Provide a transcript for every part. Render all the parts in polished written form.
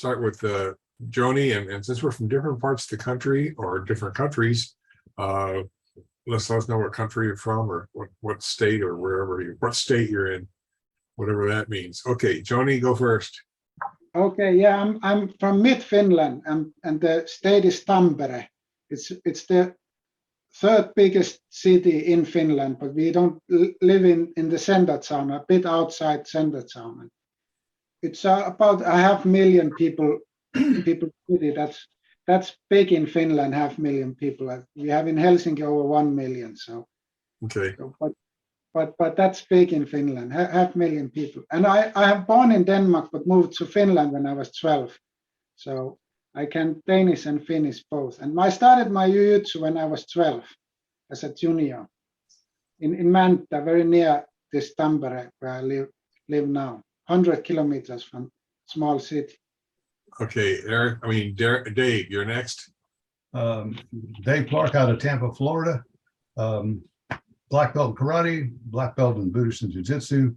start with Joni, and since we're from different parts of the country or different countries, let us know what country you're from or what state or what state you're in, whatever that means. Okay, Joni, go first. Okay, yeah, I'm from mid Finland, and the state is Tampere. It's the third biggest city in Finland, but we don't live in the center town, a bit outside center town. It's about 500,000 people. City. That's big in Finland. 500,000 people. We have in Helsinki over 1 million. So okay. But that's big in Finland. 500,000 people. And I have born in Denmark, but moved to Finland when I was 12. So I can Danish and Finnish both. And I started my Jujitsu when I was 12 as a junior in Mäntä, very near this Tampere where I live now, 100 kilometers from small city. Okay, Dave, you're next. Dave Clark out of Tampa, Florida. Black belt in karate, black belt in Budoshin Jujitsu,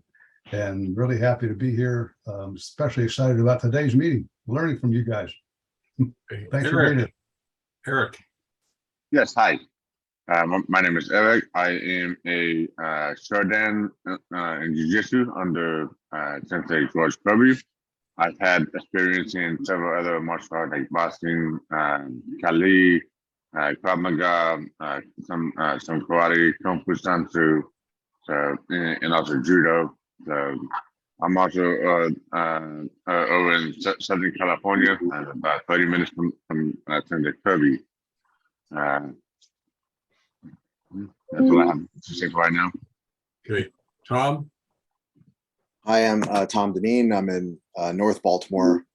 and really happy to be here. Especially excited about today's meeting, learning from you guys. Thanks for being here. Eric. Yes, hi. My name is Eric. I am a Shodan in Jiu-Jitsu under Sensei George Kirby. I've had experience in several other martial arts like boxing, Kali, Krav Maga, some karate, Kung Fu Sansu, and also judo. So I'm also over in Southern California, about 30 minutes from Sensei Kirby. That's what I have to say right now. Okay, Tom. Hi, I'm Tom Deneen. I'm in North Baltimore.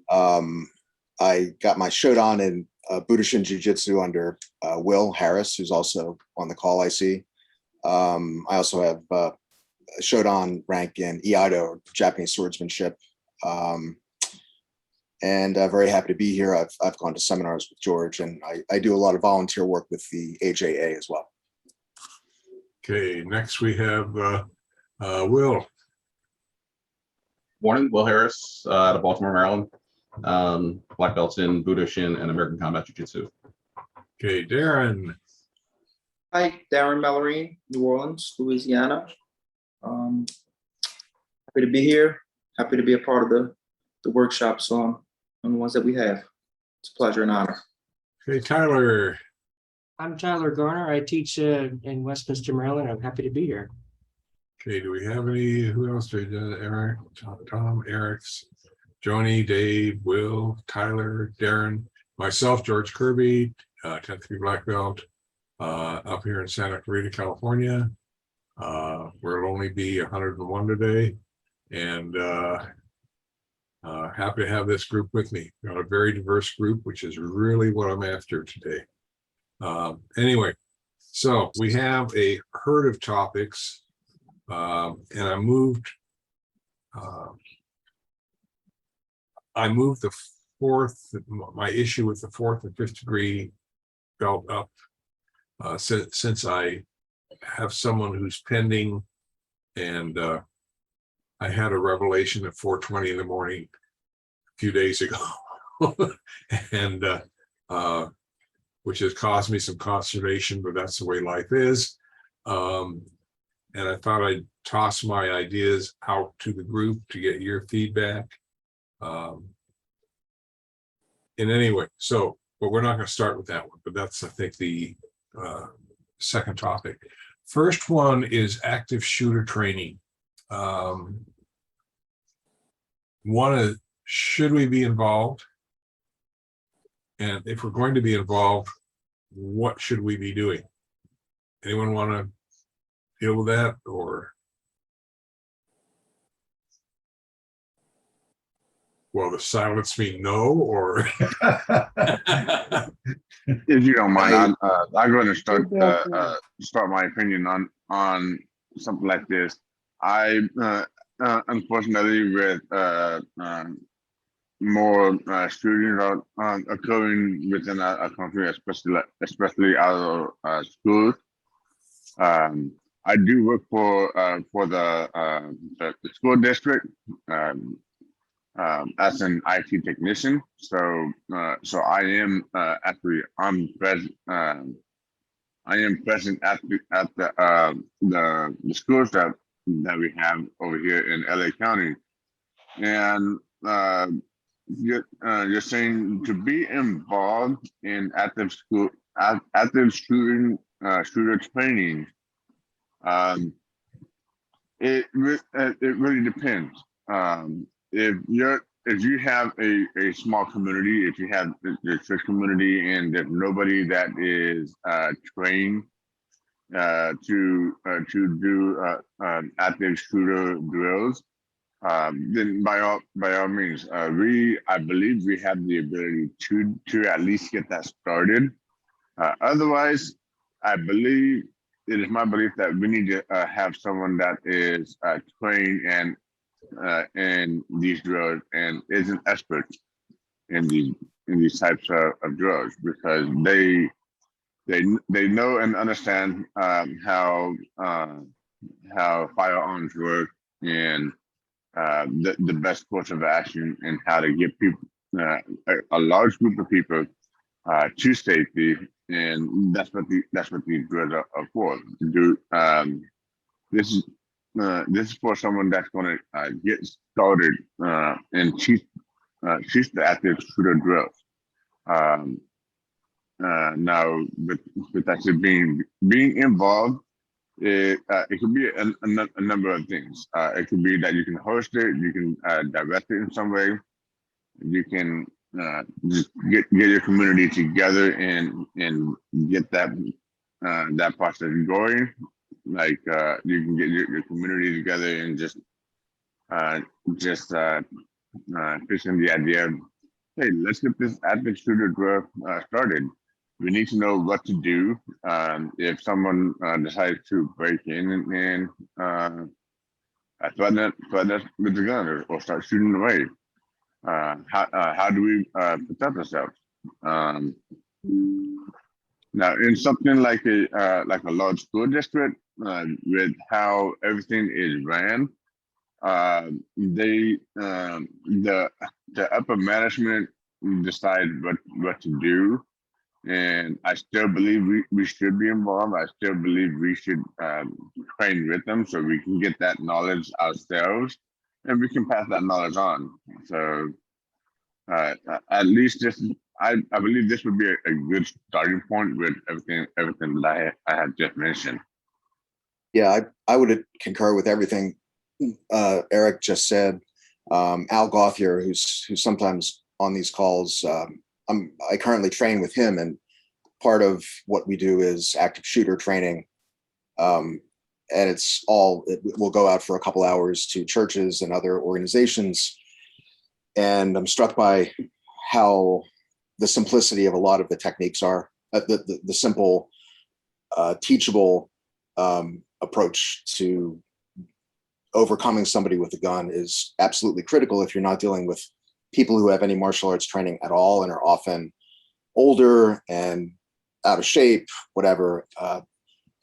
I got my Shodan in Budoshin Jiu-Jitsu under Will Harris, who's also on the call, I see. I also have a Shodan rank in Iaido, Japanese swordsmanship. And very happy to be here. I've gone to seminars with George, and I do a lot of volunteer work with the AJA as well. Okay, next we have Will. Morning, Will Harris out of Baltimore, Maryland. Black belts in Budoshin and American Combat Jiu-Jitsu. Okay, Darren. Hi, Darren Mallory, New Orleans, Louisiana. Happy to be here. Happy to be a part of the workshops on the ones that we have. It's a pleasure and honor. Okay, Tyler. I'm Tyler Garner. I teach in Westminster, Maryland. I'm happy to be here. Okay, do we have any, who else? Eric, Tom, Eric's, Joni, Dave, Will, Tyler, Darren, myself, George Kirby, 10th degree black belt, up here in Santa Clarita, California. We'll only be 101 today, and happy to have this group with me. We've got a very diverse group, which is really what I'm after today. Anyway, so we have a herd of topics. And I moved the my issue with the 4th and 5th degree belt up since I have someone who's pending, and I had a revelation at 4:20 in the morning a few days ago, and which has caused me some consternation, but that's the way life is. And I thought I'd toss my ideas out to the group to get your feedback. In any way, but we're not going to start with that one, but that's, I think, the second topic. First one is active shooter training. One is, should we be involved? And if we're going to be involved, what should we be doing? Anyone want to deal with that, or? Well, the silence mean no, or? If you don't mind, I'll go ahead and start my opinion on something like this. I unfortunately, with more shootings are occurring within a country, especially out of schools. I do work for the school district. as an IT technician. So I am actually I am present at the schools that we have over here in LA County, and you're saying to be involved in active shooter training. It really depends. If you have a small community, if you have the church community and there's nobody that is trained to do active shooter drills, then by all means, I believe we have the ability to at least get that started. Otherwise, I believe it is my belief that we need to have someone that is trained and in these drugs and is an expert in these types of drugs, because they know and understand how firearms work, and the best course of action, and how to get people a large group of people to safety. And that's what these drugs are for. To do this is for someone that's going to get started and teach the active shooter drills. Now, with actually being involved, it could be a number of things. It could be that you can host it, you can direct it in some way, you can just get your community together and get that process going. Like you can get your community together and just pitching the idea of, hey, let's get this active shooter drill started. We need to know what to do if someone decides to break in and threaten us with the gun or start shooting away. How do we protect ourselves? Now, in something like a large school district, with how everything is ran, the upper management decide what to do, and I still believe we should be involved. I still believe we should train with them so we can get that knowledge ourselves, and we can pass that knowledge on. So at least I believe this would be a good starting point with everything that I have just mentioned. Yeah, I would concur with everything Eric just said. Al Gauthier, who's sometimes on these calls, I currently train with him, and part of what we do is active shooter training. And it will go out for a couple hours to churches and other organizations. And I'm struck by how the simplicity of a lot of the techniques are, the simple, teachable approach to overcoming somebody with a gun is absolutely critical if you're not dealing with people who have any martial arts training at all and are often older and out of shape, whatever.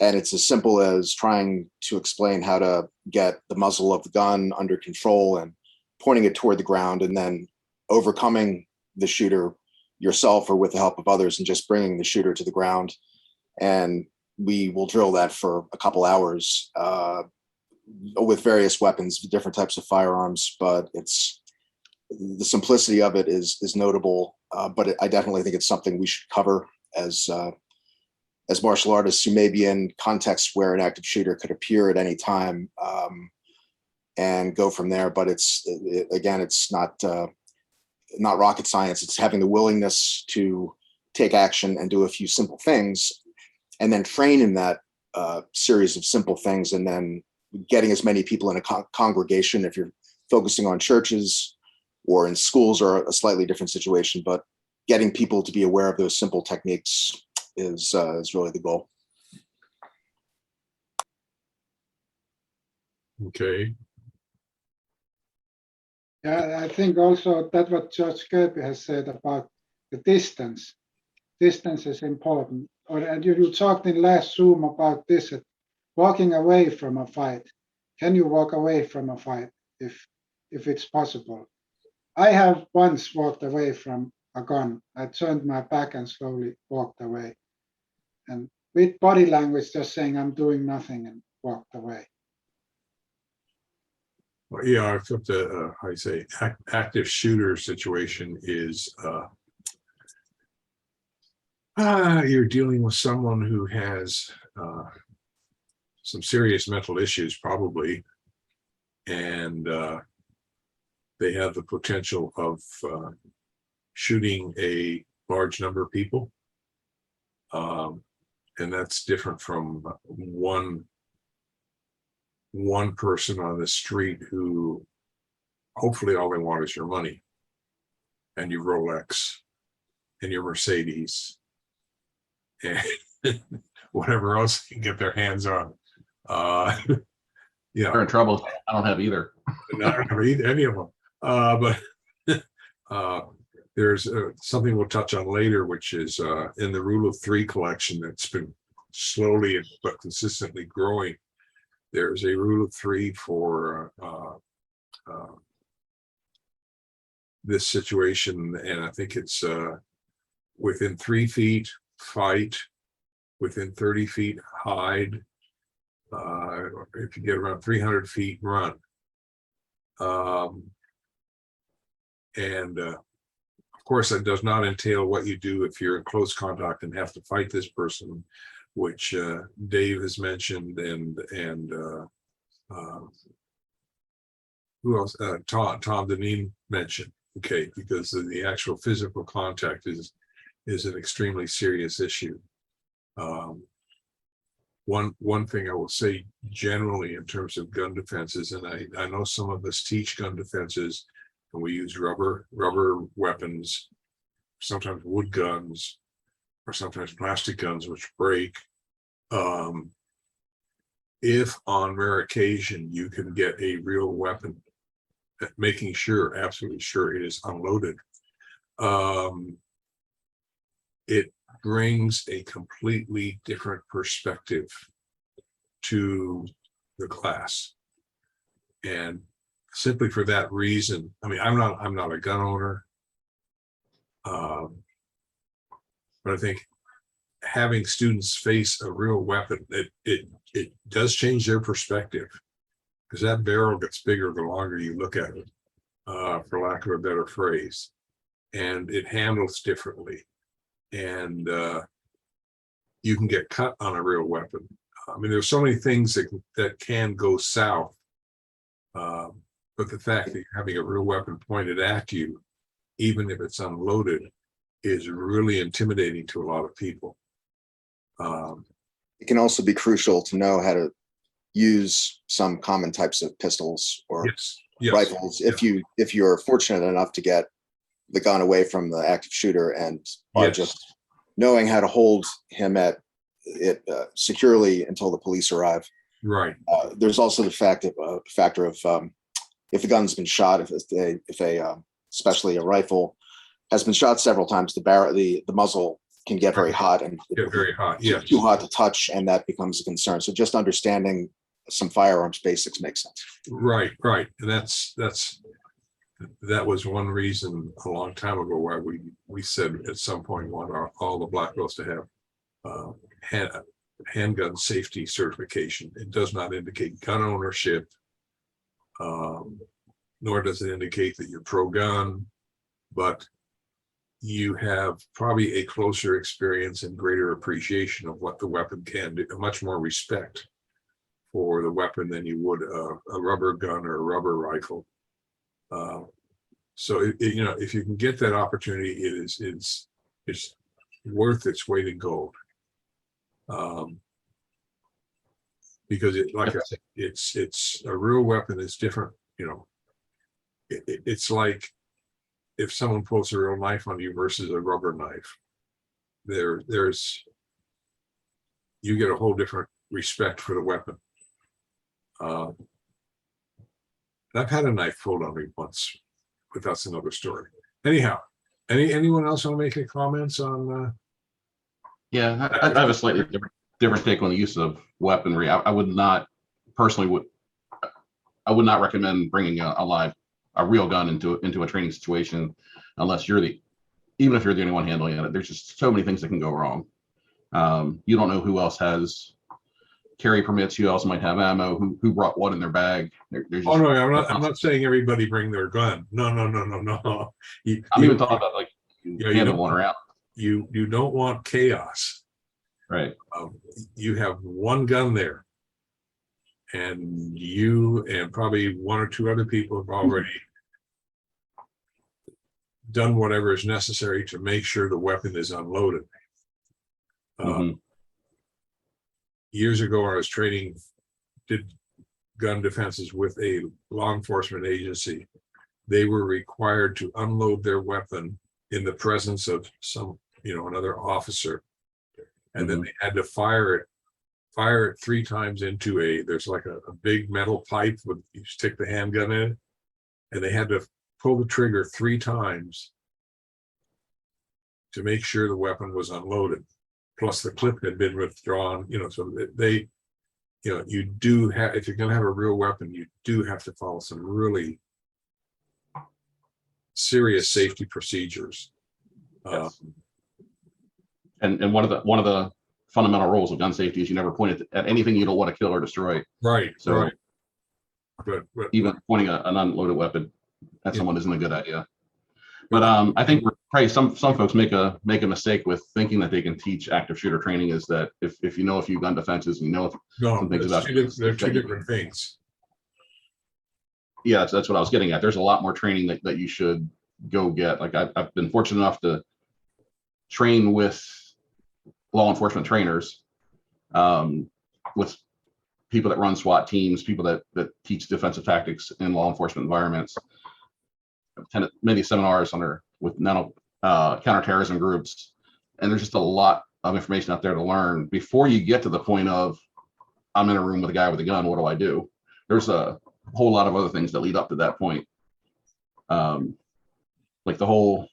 And it's as simple as trying to explain how to get the muzzle of the gun under control and pointing it toward the ground, and then overcoming the shooter yourself or with the help of others and just bringing the shooter to the ground. And we will drill that for a couple hours with various weapons, different types of firearms, but the simplicity of it is notable. But I definitely think it's something we should cover as martial artists who may be in contexts where an active shooter could appear at any time, and go from there. But it's not rocket science. It's having the willingness to take action and do a few simple things, and then train in that series of simple things, and then getting as many people in a congregation. If you're focusing on churches or in schools, are a slightly different situation, but getting people to be aware of those simple techniques is really the goal. Okay. Yeah, I think also that what Judge Kirby has said about the distance. Distance is important. And you talked in last Zoom about this, walking away from a fight. Can you walk away from a fight if it's possible? I have once walked away from a gun. I turned my back and slowly walked away. And with body language, just saying I'm doing nothing and walked away. Well, yeah, I felt the, how you say, active shooter situation is, you're dealing with someone who has some serious mental issues, probably, and they have the potential of shooting a large number of people. And that's different from one person on the street who hopefully all they want is your money and your Rolex and your Mercedes and whatever else they can get their hands on. Yeah, They're in trouble. I don't have either. I don't have any of them. But there's something we'll touch on later, which is in the Rule of Three collection that's been slowly but consistently growing. There's a rule of three for this situation, and I think it's within 3 feet, fight, within 30 feet, hide. If you get around 300 feet, run. And of course, that does not entail what you do if you're in close contact and have to fight this person, which Dave has mentioned, and who else? Tom Deneen mentioned. Okay, because the actual physical contact is an extremely serious issue. One thing I will say generally in terms of gun defenses, and I know some of us teach gun defenses, and we use rubber weapons, sometimes wood guns, or sometimes plastic guns which break. If on rare occasion you can get a real weapon, making sure, absolutely sure it is unloaded, it brings a completely different perspective to the class. And simply for that reason, I mean, I'm not a gun owner, but I think having students face a real weapon, it does change their perspective, because that barrel gets bigger the longer you look at it, for lack of a better phrase, and it handles differently, and you can get cut on a real weapon. I mean, there's so many things that can go south, but the fact that you're having a real weapon pointed at you, even if it's unloaded, is really intimidating to a lot of people. It can also be crucial to know how to use some common types of pistols or yes, rifles if you're fortunate enough to get the gun away from the active shooter, and are just knowing how to hold him at it securely until the police arrive. Right. There's also the factor of if the gun's been shot, if especially a rifle has been shot several times, the muzzle can get very hot and get very hot. Yes. Too hot to touch, and that becomes a concern. So just understanding some firearms basics makes sense. Right. And that was one reason a long time ago why we said at some point we want all the black belts to have handgun safety certification. It does not indicate gun ownership, nor does it indicate that you're pro-gun, but you have probably a closer experience and greater appreciation of what the weapon can do, much more respect for the weapon than you would a rubber gun or a rubber rifle. So if you can get that opportunity, it's worth its weight in gold. Because like I said, it's a real weapon. It's different. It's like if someone pulls a real knife on you versus a rubber knife. There's you get a whole different respect for the weapon. I've had a knife pulled on me once, but that's another story. Anyhow, anyone else want to make any comments on? Yeah, I have a slightly different take on the use of weaponry. I would not personally I would not recommend bringing a live a real gun into a training situation unless even if you're the only one handling it. There's just so many things that can go wrong. You don't know who else has carry permits, who else might have ammo, who brought what in their bag. There's Oh, just, no, I'm not saying everybody bring their gun. No. I'm even talking about like you handing don't one around. you don't want chaos. Right. You have one gun there, and you and probably one or two other people have already done whatever is necessary to make sure the weapon is unloaded. Years ago, I was did gun defenses with a law enforcement agency. They were required to unload their weapon in the presence of another officer. And then they had to fire it 3 times into there's like a big metal pipe with, you stick the handgun in it, and they had to pull the trigger 3 times to make sure the weapon was unloaded. Plus the clip had been withdrawn, so they, you do have, if you're going to have a real weapon, you do have to follow some really serious safety procedures. Yes. And one of the fundamental rules of gun safety is you never point at anything you don't want to kill or destroy. Right. So right. But even pointing an unloaded weapon at someone isn't a good idea. But I think probably some folks make a mistake with thinking that they can teach active shooter training, is that if you know a few gun defenses, you know some things about they're two different things. Yeah, that's what I was getting at. There's a lot more training that you should go get. Like I've been fortunate enough to train with law enforcement trainers, with people that run SWAT teams, people that teach defensive tactics in law enforcement environments. I've attended many seminars with counterterrorism groups, and there's just a lot of information out there to learn before you get to the point of, I'm in a room with a guy with a gun, what do I do? There's a whole lot of other things that lead up to that point. Like the whole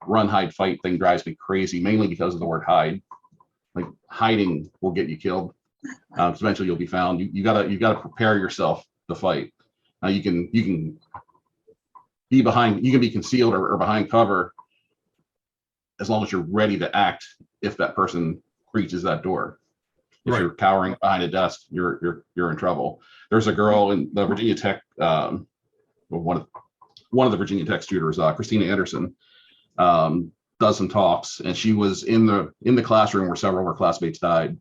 run, hide, fight thing drives me crazy, mainly because of the word hide. Like hiding will get you killed. Eventually you'll be found. You gotta prepare yourself to fight. Now you can be concealed or behind cover as long as you're ready to act if that person breaches that door. If you're cowering behind a desk, you're in trouble. There's a girl in the Virginia Tech, one of the Virginia Tech shooters, Christina Anderson, does some talks, and she was in the classroom where several of her classmates died,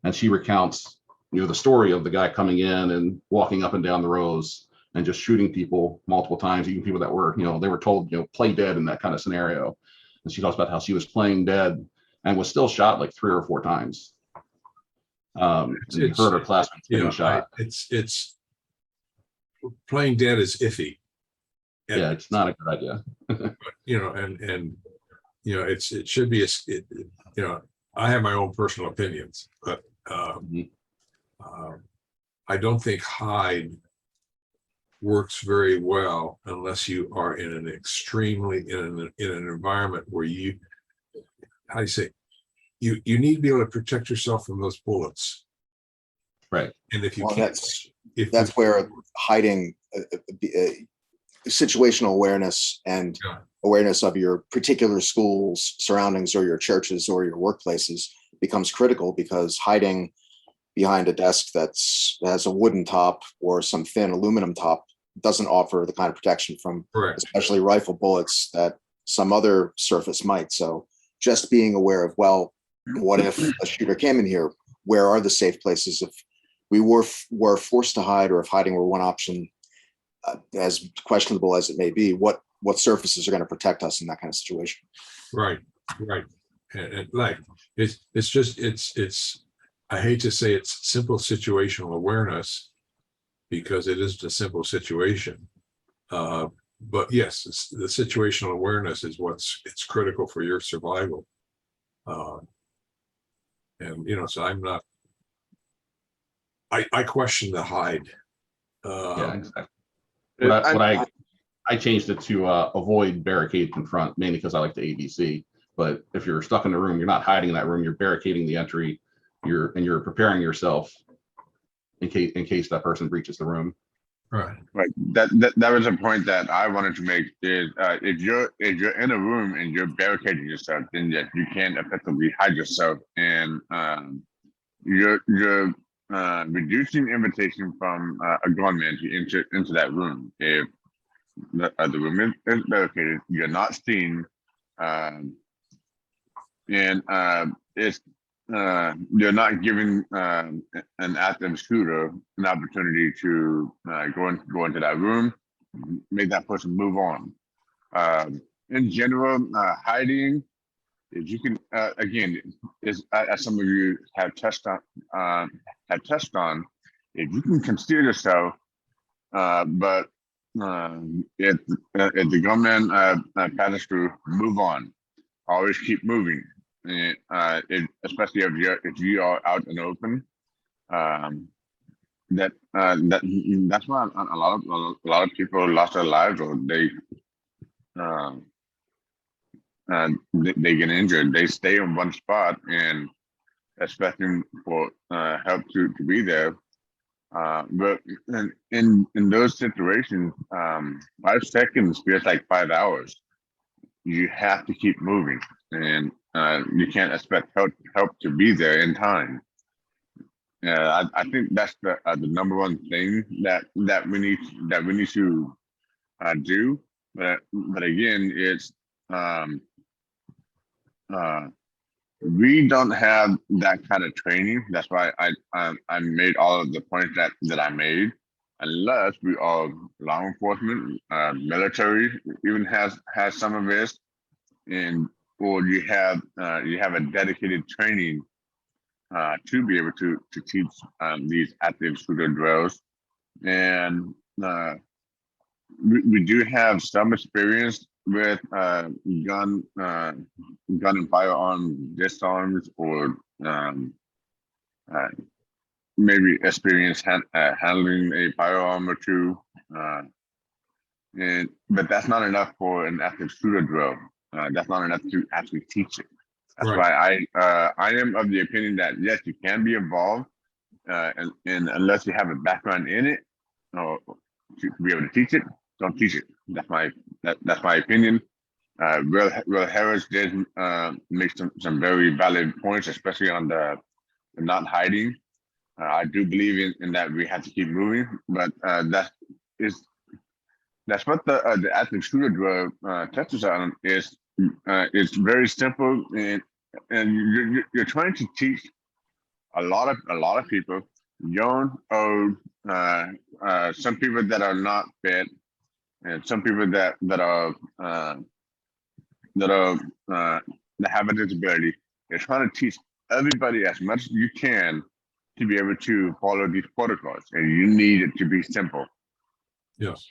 and she recounts the story of the guy coming in and walking up and down the rows and just shooting people multiple times, even people that were, they were told, play dead in that kind of scenario. And she talks about how she was playing dead and was still shot like 3 or 4 times. And you heard her classmates getting shot. It's playing dead is iffy. Yeah, it's not a good idea. It should be I have my own personal opinions, but I don't think hide works very well unless you are in an environment where you need to be able to protect yourself from those bullets. Right. And if you that's where hiding, situational awareness and awareness of your particular school's surroundings or your churches or your workplaces becomes critical, because hiding behind a desk that has a wooden top or some thin aluminum top doesn't offer the kind of protection from especially rifle bullets that some other surface might. So just being aware of, well, what if a shooter came in here? Where are the safe places? If we were forced to hide, or if hiding were one option, as questionable as it may be, what surfaces are going to protect us in that kind of situation? Right. And like it's I hate to say it's simple situational awareness, because it isn't a simple situation. But yes, the situational awareness is it's critical for your survival. So I'm not, I question the hide. Yeah, exactly. I changed it to avoid barricades in front, mainly because I like the ABC. But if you're stuck in the room, you're not hiding in that room, you're barricading the entry, you're preparing yourself in case that person breaches the room. Right. Right. That was a point that I wanted to make is if you're in a room and you're barricading yourself, then yes, you can effectively hide yourself, and you're reducing invitation from a gunman to enter into that room. If the room is barricaded, you're not seen, and it's you're not giving an active shooter an opportunity to go into that room, make that person move on. In general, hiding, if you can, again, is as some of you have touched on, if you can conceal yourself, but if the gunman passes through, move on. Always keep moving. And, especially if you are out in the open, that's why a lot of people lost their lives, or they get injured. They stay in one spot and expecting for help to be there. But in those situations, 5 seconds feels like 5 hours. You have to keep moving, and you can't expect help to be there in time. I think that's the number one thing that we need to do. But again, it's we don't have that kind of training. That's why I made all of the points that I made. Unless we are law enforcement, military even has some of this, or you have a dedicated training to be able to teach these active shooter drills, and we do have some experience with gun and firearm disarms, or maybe experience handling a firearm or two, but that's not enough for an active shooter drill. That's not enough to actually teach it. That's Right. why I am of the opinion that yes, you can be involved, and unless you have a background in it, or to be able to teach it, don't teach it. That's my opinion. Will Harris did make some very valid points, especially on the not hiding. I do believe in that we have to keep moving, but that's what the active shooter drill touches on. Is it's very simple, and you're trying to teach a lot of people, young, old, some people that are not fit, and some people that have a disability. You're trying to teach everybody as much as you can to be able to follow these protocols, and you need it to be simple. Yes.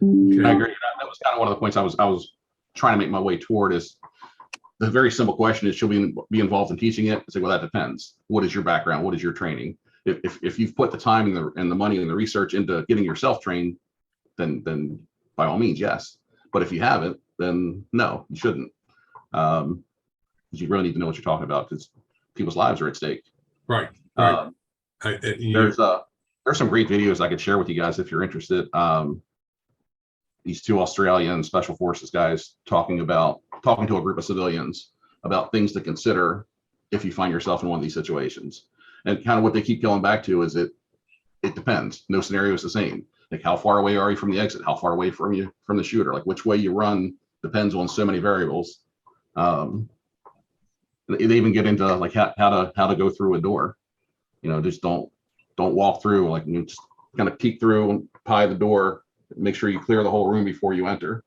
I Okay. agree. That was kind of one of the points I was trying to make my way toward. Is the very simple question is, should we be involved in teaching it? I say, well, that depends. What is your background? What is your training? If you've put the time and the money and the research into getting yourself trained, then by all means, yes. But if you haven't, then no, you shouldn't. Because you really need to know what you're talking about, because people's lives are at stake. Right. There's some great videos I could share with you guys if you're interested. These 2 Australian special forces guys talking to a group of civilians about things to consider if you find yourself in one of these situations. And kind of what they keep going back to is it depends. No scenario is the same. Like, how far away are you from the exit? How far away from the shooter? Like, which way you run depends on so many variables. They even get into like how to go through a door. Just don't walk through. Like, you just kind of peek through and pie the door. Make sure you clear the whole room before you enter.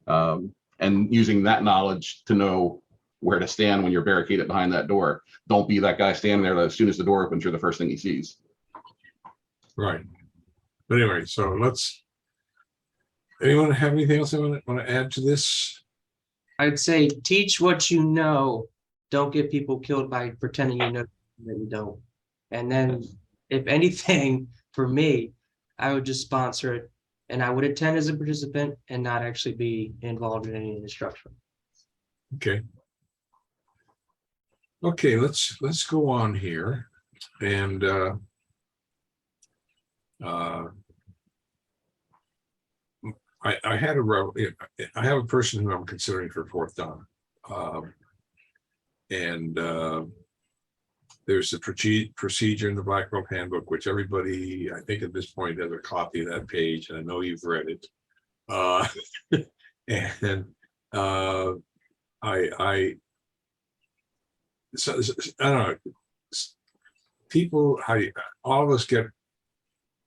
And using that knowledge to know where to stand when you're barricaded behind that door. Don't be that guy standing there that as soon as the door opens, you're the first thing he sees. Right. But anyway, so anyone have anything else they want to add to this? I'd say teach what you know. Don't get people killed by pretending you know that you don't. And then, if anything, for me, I would just sponsor it, and I would attend as a participant and not actually be involved in any instruction. Okay. Okay, let's go on here, and I had I have a person who I'm considering for fourth dan. And there's a procedure in the Black Belt Handbook, which everybody, I think at this point, has a copy of that page, and I know you've read it. And so I don't know. People, all of us get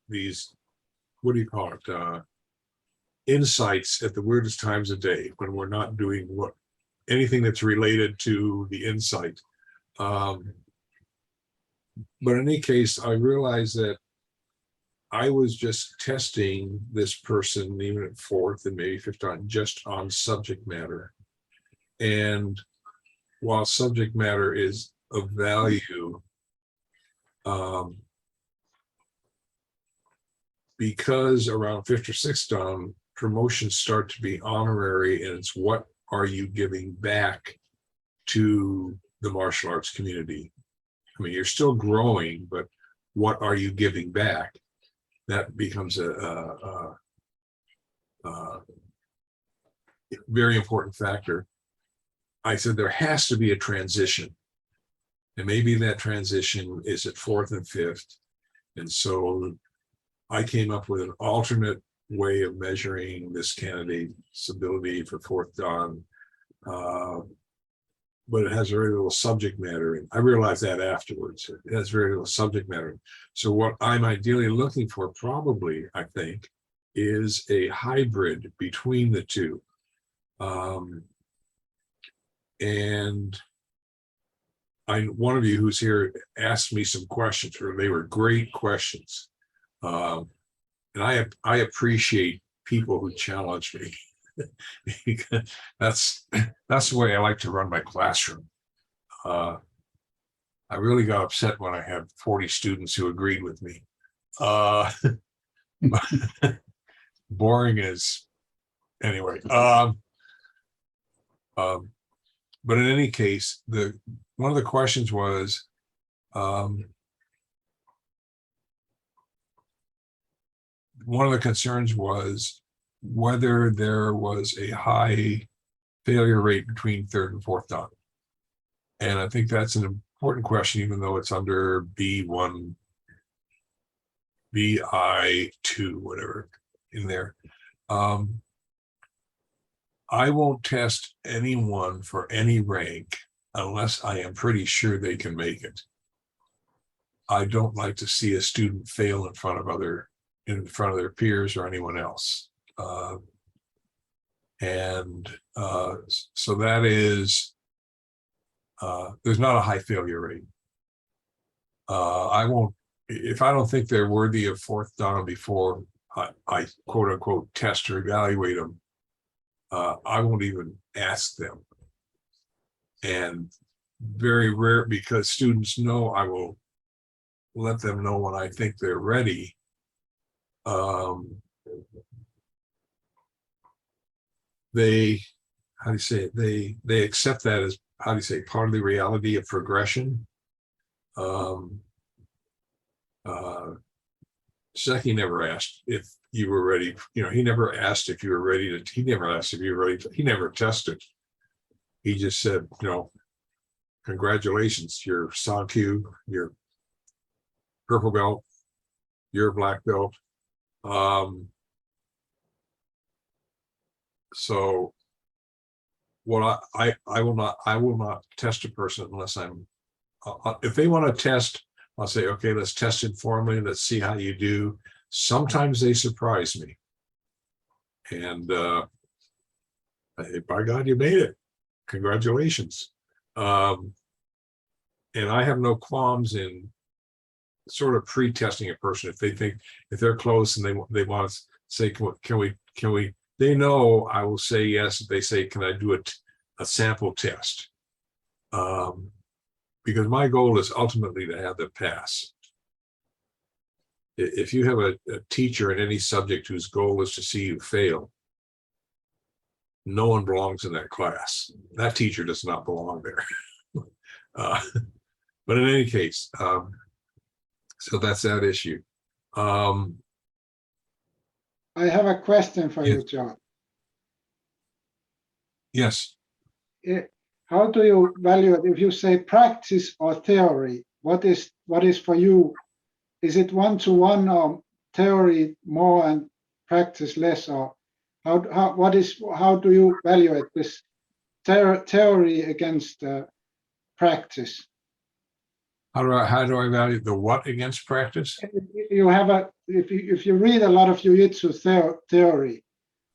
these, what do you call it? Insights at the weirdest times of day when we're not doing anything that's related to the insight. But in any case, I realized that I was just testing this person, even at fourth and maybe fifth on, just on subject matter. And while subject matter is of value, because around fifth or sixth dan, promotions start to be honorary, and it's what are you giving back to the martial arts community? I mean, you're still growing, but what are you giving back? That becomes a very important factor. I said there has to be a transition, and maybe that transition is at fourth and fifth. And so I came up with an alternate way of measuring this candidate's ability for fourth dan, but it has very little subject matter. And I realized that afterwards. It has very little subject matter. So what I'm ideally looking for, probably, I think, is a hybrid between the two. And one of you who's here asked me some questions, or they were great questions. And I appreciate people who challenge me. Because that's the way I like to run my classroom. I really got upset when I had 40 students who agreed with me. Boring is anyway. But in any case, one of the questions was, one of the concerns was whether there was a high failure rate between third and fourth dan. And I think that's an important question, even though it's under B1, BI2, whatever in there. I won't test anyone for any rank unless I am pretty sure they can make it. I don't like to see a student fail in front of their peers or anyone else. So that is, there's not a high failure rate. I won't, if I don't think they're worthy of fourth dan before I quote unquote test or evaluate them, I won't even ask them. And very rare, because students know I will let them know when I think they're ready. They, how do you say it? They accept that as, how do you say, part of the reality of progression. Seki never asked if you were ready. You know, he never asked if you were ready to, he never asked if you were ready to, he never tested. He just said, you know, congratulations, you're Sankyu, you're purple belt, you're a black belt. So what I will not test a person unless I'm, if they want to test, I'll say, okay, let's test informally. Let's see how you do. Sometimes they surprise me. And by God, you made it. Congratulations. And I have no qualms in sort of pre-testing a person. If they think, if they're close and they want to say, can we, they know I will say yes. If they say, can I do a sample test? Because my goal is ultimately to have them pass. If you have a teacher in any subject whose goal is to see you fail, no one belongs in that class. That teacher does not belong there. But in any case, so that's that issue. I have a question for you, Yes. John. Yes, How do you value it if you say practice or theory? What is for you? Is it one-to-one or theory more and practice less? Or how do you evaluate this theory against practice? how do I value the what against practice? You have if you read a lot of Jujitsu theory,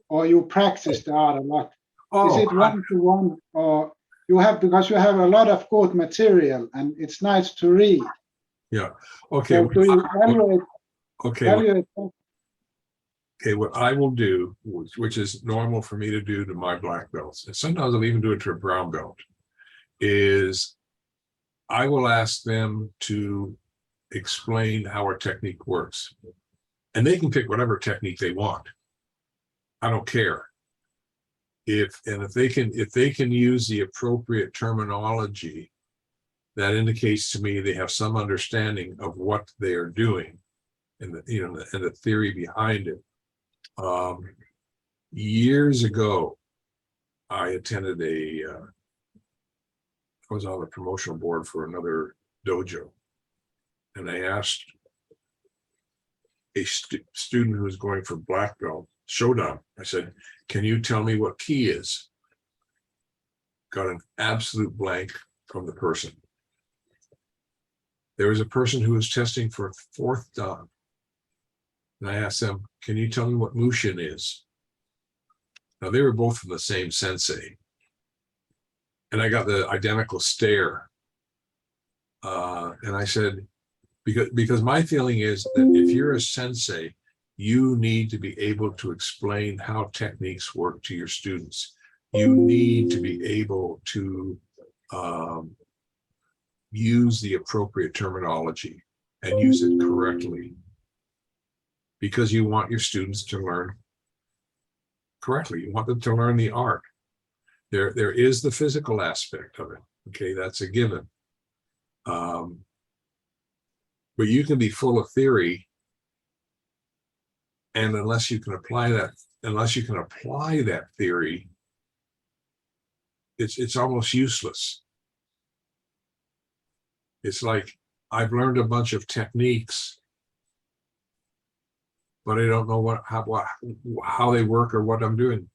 or you practice the art a lot, is it one-to-one, or because you have a lot of good material and it's nice to read? Yeah, okay. So do you evaluate? Okay, what I will do, which is normal for me to do to my black belts, and sometimes I'll even do it to a brown belt, is I will ask them to explain how a technique works. And they can pick whatever technique they want. I don't care. If they can use the appropriate terminology, that indicates to me they have some understanding of what they are doing and the theory behind it. Years ago, I attended I was on the promotional board for another dojo, and I asked a student who was going for black belt Shodan, I said, can you tell me what ki is? Got an absolute blank from the person. There was a person who was testing for fourth dan, and I asked them, can you tell me what mushin is? Now they were both from the same sensei, and I got the identical stare. And I said, because my feeling is that if you're a sensei, you need to be able to explain how techniques work to your students. You need to be able to use the appropriate terminology and use it correctly, because you want your students to learn correctly. You want them to learn the art. There is the physical aspect of it. Okay, that's a given. But you can be full of theory, and unless you can apply that theory, it's almost useless. It's like I've learned a bunch of techniques, but I don't know how they work or what I'm doing,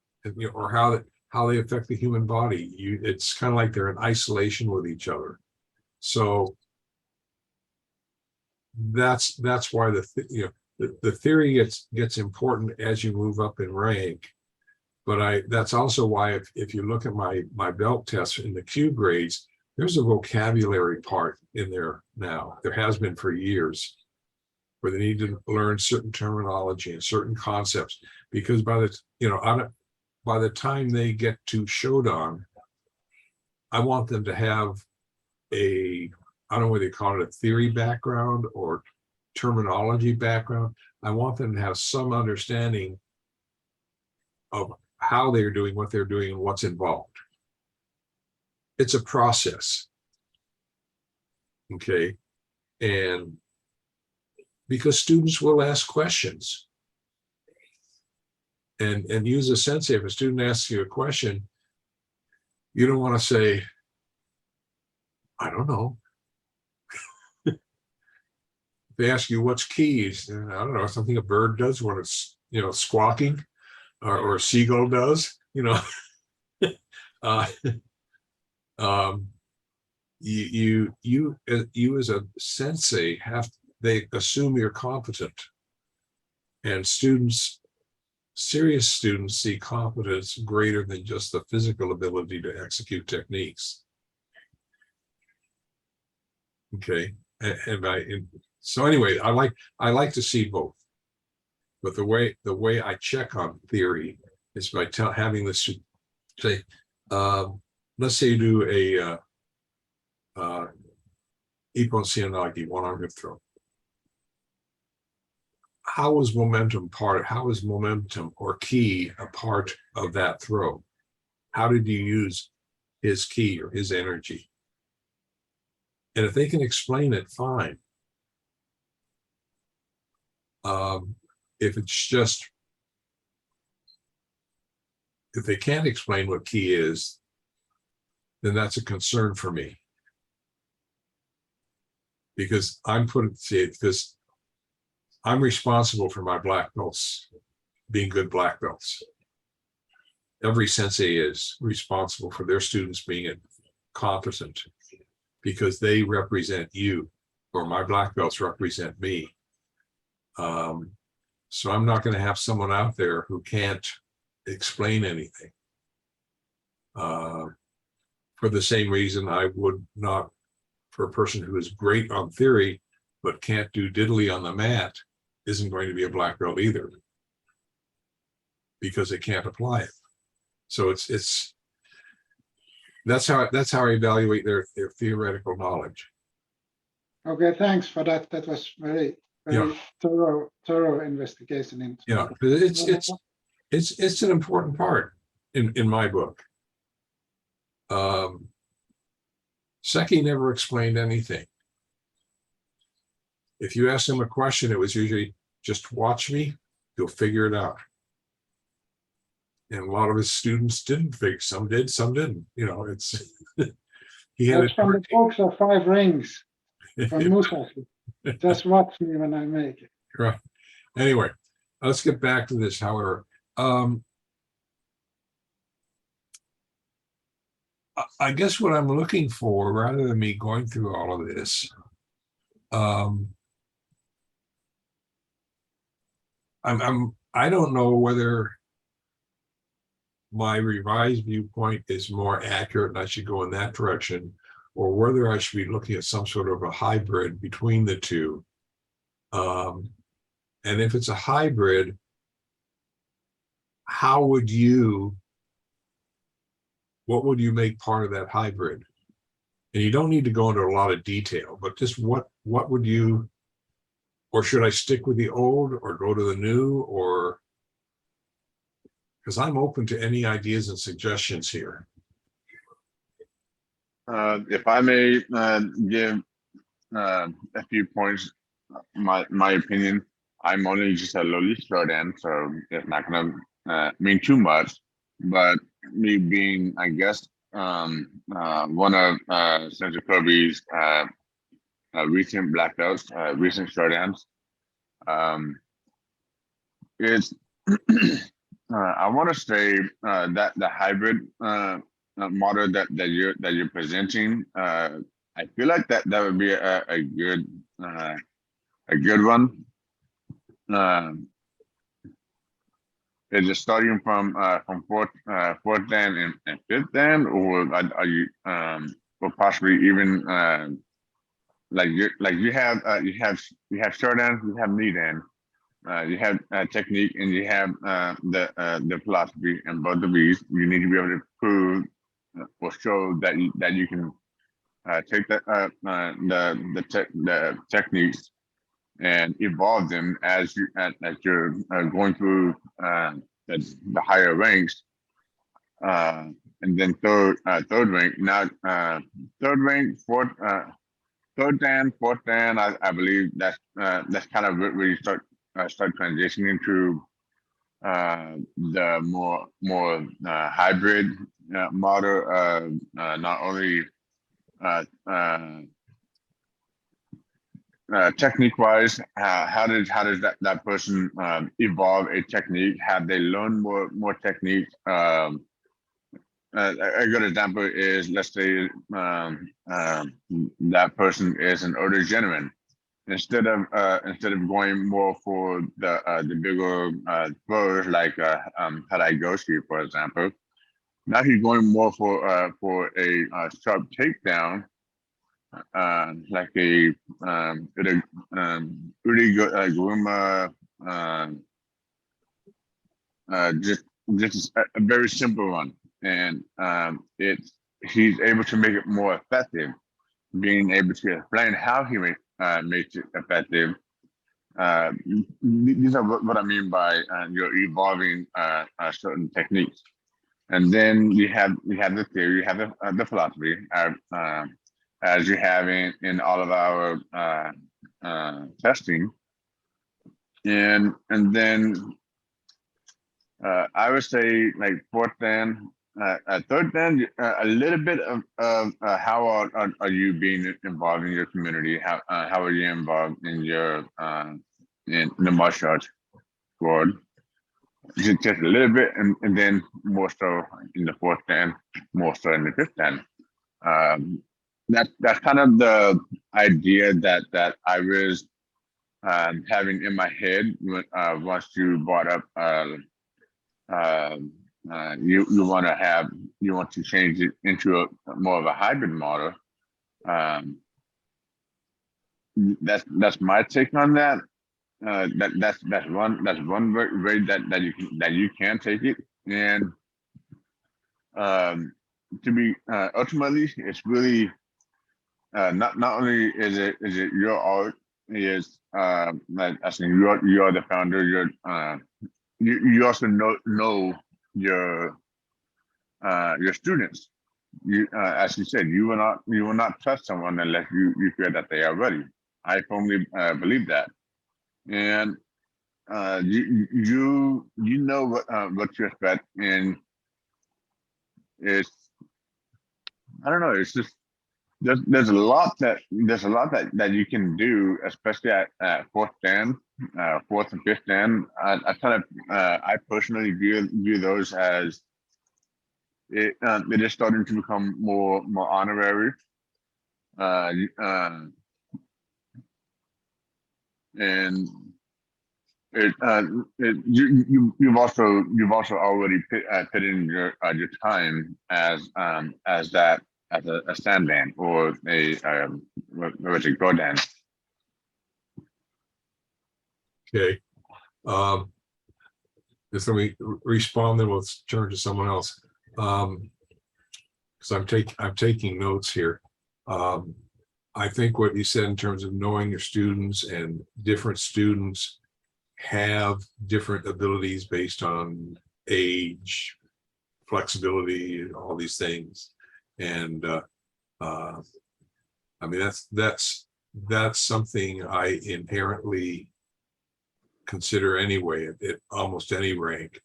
or how they affect the human body. It's kind of like they're in isolation with each other. So that's why the theory gets important as you move up in rank. But that's also why if you look at my belt tests in the Q grades, there's a vocabulary part in there now. There has been for years, where they need to learn certain terminology and certain concepts, because by the time they get to Shodan, I want them to have I don't know whether you call it a theory background or terminology background. I want them to have some understanding of how they're doing what they're doing and what's involved. It's a process. Okay. And because students will ask questions. And use a sensei, if a student asks you a question, you don't want to say, I don't know. They ask you what's keys, I don't know, something a bird does when it's squawking, or a seagull does, you as a sensei they assume you're competent, and serious students see competence greater than just the physical ability to execute techniques. Okay, so anyway, I like to see both, but the way I check on theory is by having this say, let's say you do a Ippon Seonagi, one-arm hip throw. How is momentum or ki a part of that throw? How did you use his ki or his energy? And if they can explain it, fine. If it's just, if they can't explain what key is, then that's a concern for me. Because because I'm responsible for my black belts being good black belts. Every sensei is responsible for their students being competent because they represent you, or my black belts represent me. So I'm not going to have someone out there who can't explain anything. For the same reason I would not, for a person who is great on theory, but can't do diddly on the mat, isn't going to be a black belt either, because they can't apply it. So that's how I evaluate their theoretical knowledge. Okay, thanks for that. That was very Yeah. thorough investigation into. Yeah, it's an important part in my book. Seki never explained anything. If you asked him a question, it was usually just watch me, you'll figure it out. And a lot of his students didn't figure, some did, some didn't. You know, it's he had That's from the books of 5 rings from Musashi. Just watch me when I make it. Right. Anyway, let's get back to this. However, I guess what I'm looking for, rather than me going through all of this, I don't know whether my revised viewpoint is more accurate and I should go in that direction, or whether I should be looking at some sort of a hybrid between the two. And if it's a hybrid, what would you make part of that hybrid? And you don't need to go into a lot of detail, but just what would you, or should I stick with the old or go to the new, or, because I'm open to any ideas and suggestions here. If I may give a few points, my opinion, I'm only just a lowly Shodan, so it's not going to mean too much. But me being, I guess, one of Sensei Kirby's recent black belts, recent Shodans, is I want to say that the hybrid model that you're presenting, I feel like that would be a good one. Is it starting from fourth dan and fifth dan, or are you or possibly even you have short dan, you have knee dan, you have technique, and you have the philosophy, and both of these you need to be able to prove or show that you can take the techniques and evolve them as you're going through the higher ranks, and then third rank. Now third rank, third dan, fourth dan. I believe that's kind of where you start transitioning to the more hybrid model. Not only technique wise, how does that person evolve a technique? Have they learned more technique? A good example is, let's say that person is an older gentleman. Instead of going more for the bigger throws like Haraigoshi, for example, now he's going more for a sharp takedown. Like a Uriguruma, just a very simple one, and he's able to make it more effective, being able to explain how he makes it effective. These are what I mean by you're evolving certain techniques, and then you have the theory, you have the philosophy. As you have in all of our testing, and then I would say like fourth dan, third dan, a little bit of how are you being involved in your community? How are you involved in your in the martial arts world? Just a little bit, and then more so in the fourth dan, more so in the fifth dan. That's kind of the idea that I was having in my head when, once you brought up you want to change it into a more of a hybrid model. That's my take on that. That's one way that you can take it, and to be ultimately, it's really not only is it your art, is like I think you are the founder. You also know your students. You as you said, you will not trust someone unless you feel that they are ready. I firmly believe that, and you know what you expect, and it's, I don't know, it's just there's a lot that you can do, especially at fourth dan, fourth and fifth dan. I kind of I personally view those as it is starting to become more honorary. And you've also already put in your time as that as a stand dan or a what's it, go dan. Okay. Just let me respond, then we'll turn to someone else. Because I'm taking notes here. I think what you said in terms of knowing your students, and different students have different abilities based on age, flexibility, all these things. And I mean, that's something I inherently consider anyway at almost any rank.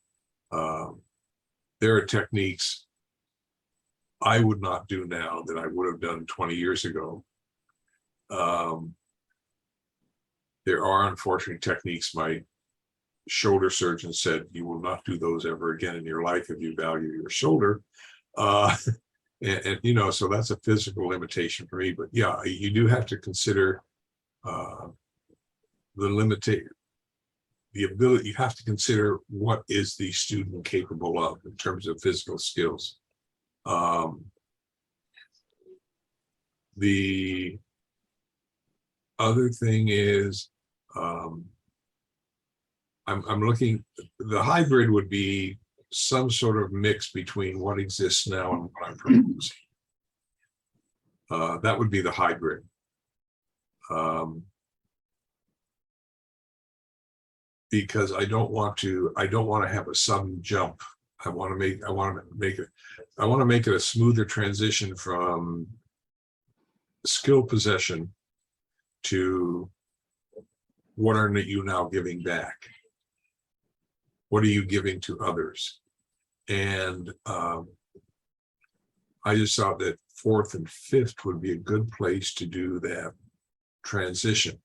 There are techniques I would not do now that I would have done 20 years ago. There are unfortunately techniques my shoulder surgeon said you will not do those ever again in your life if you value your shoulder. And you know, so that's a physical limitation for me. But yeah, you do have to consider the ability. You have to consider what is the student capable of in terms of physical skills. The other thing is, I'm looking, the hybrid would be some sort of mix between what exists now and what I'm proposing. That would be the hybrid. Because I don't want to have a sudden jump. I want to make it a smoother transition from skill possession to what are you now giving back? What are you giving to others? And I just thought that fourth and fifth would be a good place to do that transition.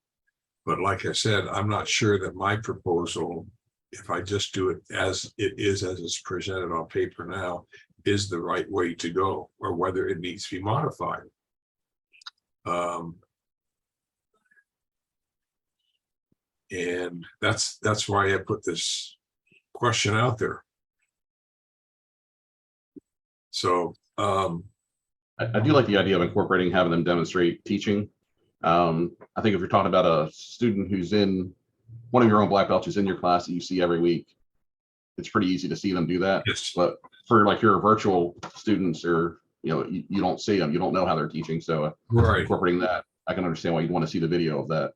But like I said, I'm not sure that my proposal, if I just do it as it's presented on paper now, is the right way to go, or whether it needs to be modified. And that's why I put this question out there. So I do like the idea of incorporating, having them demonstrate teaching. I think if you're talking about a student who's in one of your own black belts who's in your class that you see every week, it's pretty easy to see them do that. yes. But for like your virtual students, or you don't see them, you don't know how they're teaching. So Right. incorporating that, I can understand why you'd want to see the video of that.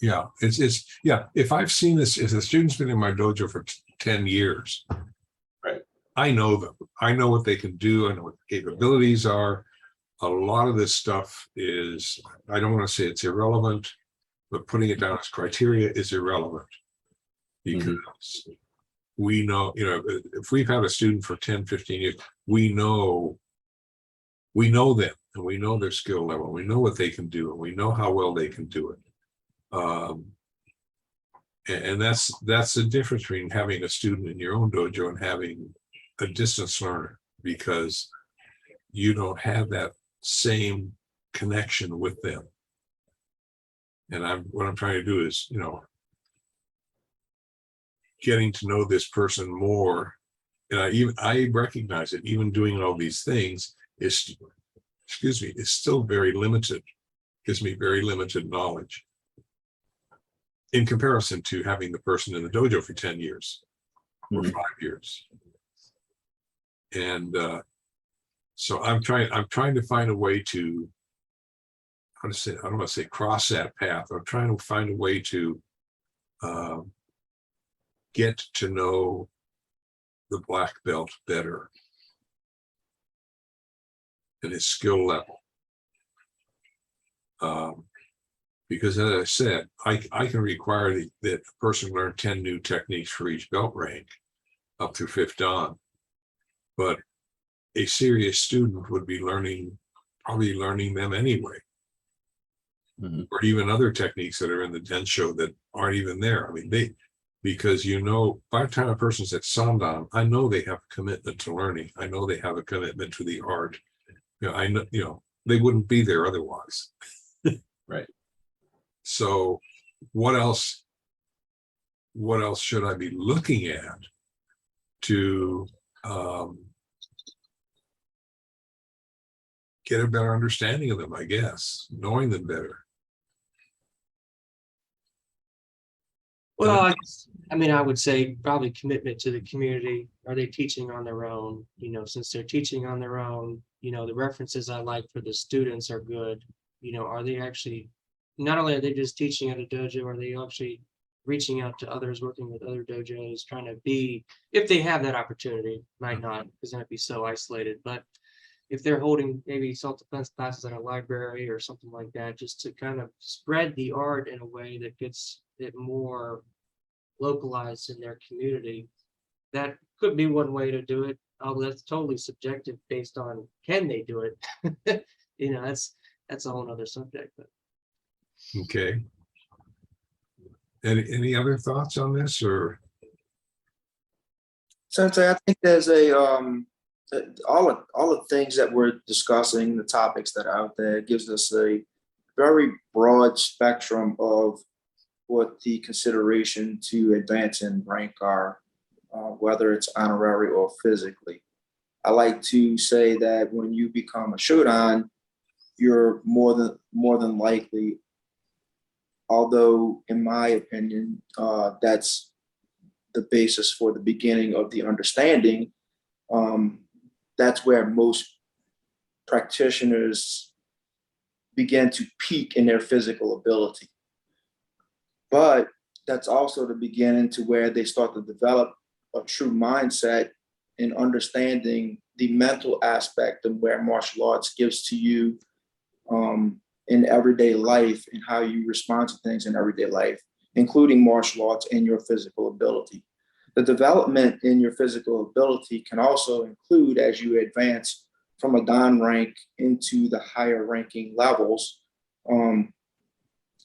Yeah, it's yeah. If I've seen this, if the student's been in my dojo for 10 years, right, I know them. I know what they can do. I know what the capabilities are. A lot of this stuff is, I don't want to say it's irrelevant, but putting it down as criteria is irrelevant. because we know, if we've had a student for 10, 15 years, we know them, and we know their skill level, we know what they can do, and we know how well they can do it. And that's the difference between having a student in your own dojo and having a distance learner, because you don't have that same connection with them. And what I'm trying to do is, getting to know this person more. And I recognize it, even doing all these things is still very limited, gives me very limited knowledge in comparison to having the person in the dojo for 10 years or 5 years. And so I'm trying to find a way to, I don't want to say cross that path. I'm trying to find a way to get to know the black belt better and his skill level. Because as I said, I can require that a person learn 10 new techniques for each belt rank up through 5th Dan. But a serious student would be probably learning them anyway. Or even other techniques that are in the densho that aren't even there. I mean, because by the time a person's at Sandan, I know they have a commitment to learning. I know they have a commitment to the art. I know, they wouldn't be there otherwise. Right. So what else should I be looking at to get a better understanding of them, I guess, knowing them better? Well, I would say probably commitment to the community. Are they teaching on their own? Since they're teaching on their own, the references I like for the students are good. Are they actually, not only are they just teaching at a dojo, are they actually reaching out to others, working with other dojos, trying to be, if they have that opportunity, might not, because then it'd be so isolated. But if they're holding maybe self-defense classes at a library or something like that, just to kind of spread the art in a way that gets it more localized in their community, that could be one way to do it. Although that's totally subjective based on can they do it. That's a whole nother subject. But Okay. Any other thoughts on this, or? Sensei, I think there's all the things that we're discussing, the topics that are out there, gives us a very broad spectrum of what the consideration to advance in rank are, whether it's honorary or physically. I like to say that when you become a Shodan, you're more than likely, although in my opinion, that's the basis for the beginning of the understanding. That's where most practitioners begin to peak in their physical ability. But that's also the beginning to where they start to develop a true mindset in understanding the mental aspect of where martial arts gives to you in everyday life and how you respond to things in everyday life, including martial arts and your physical ability. The development in your physical ability can also include, as you advance from a Dan rank into the higher ranking levels,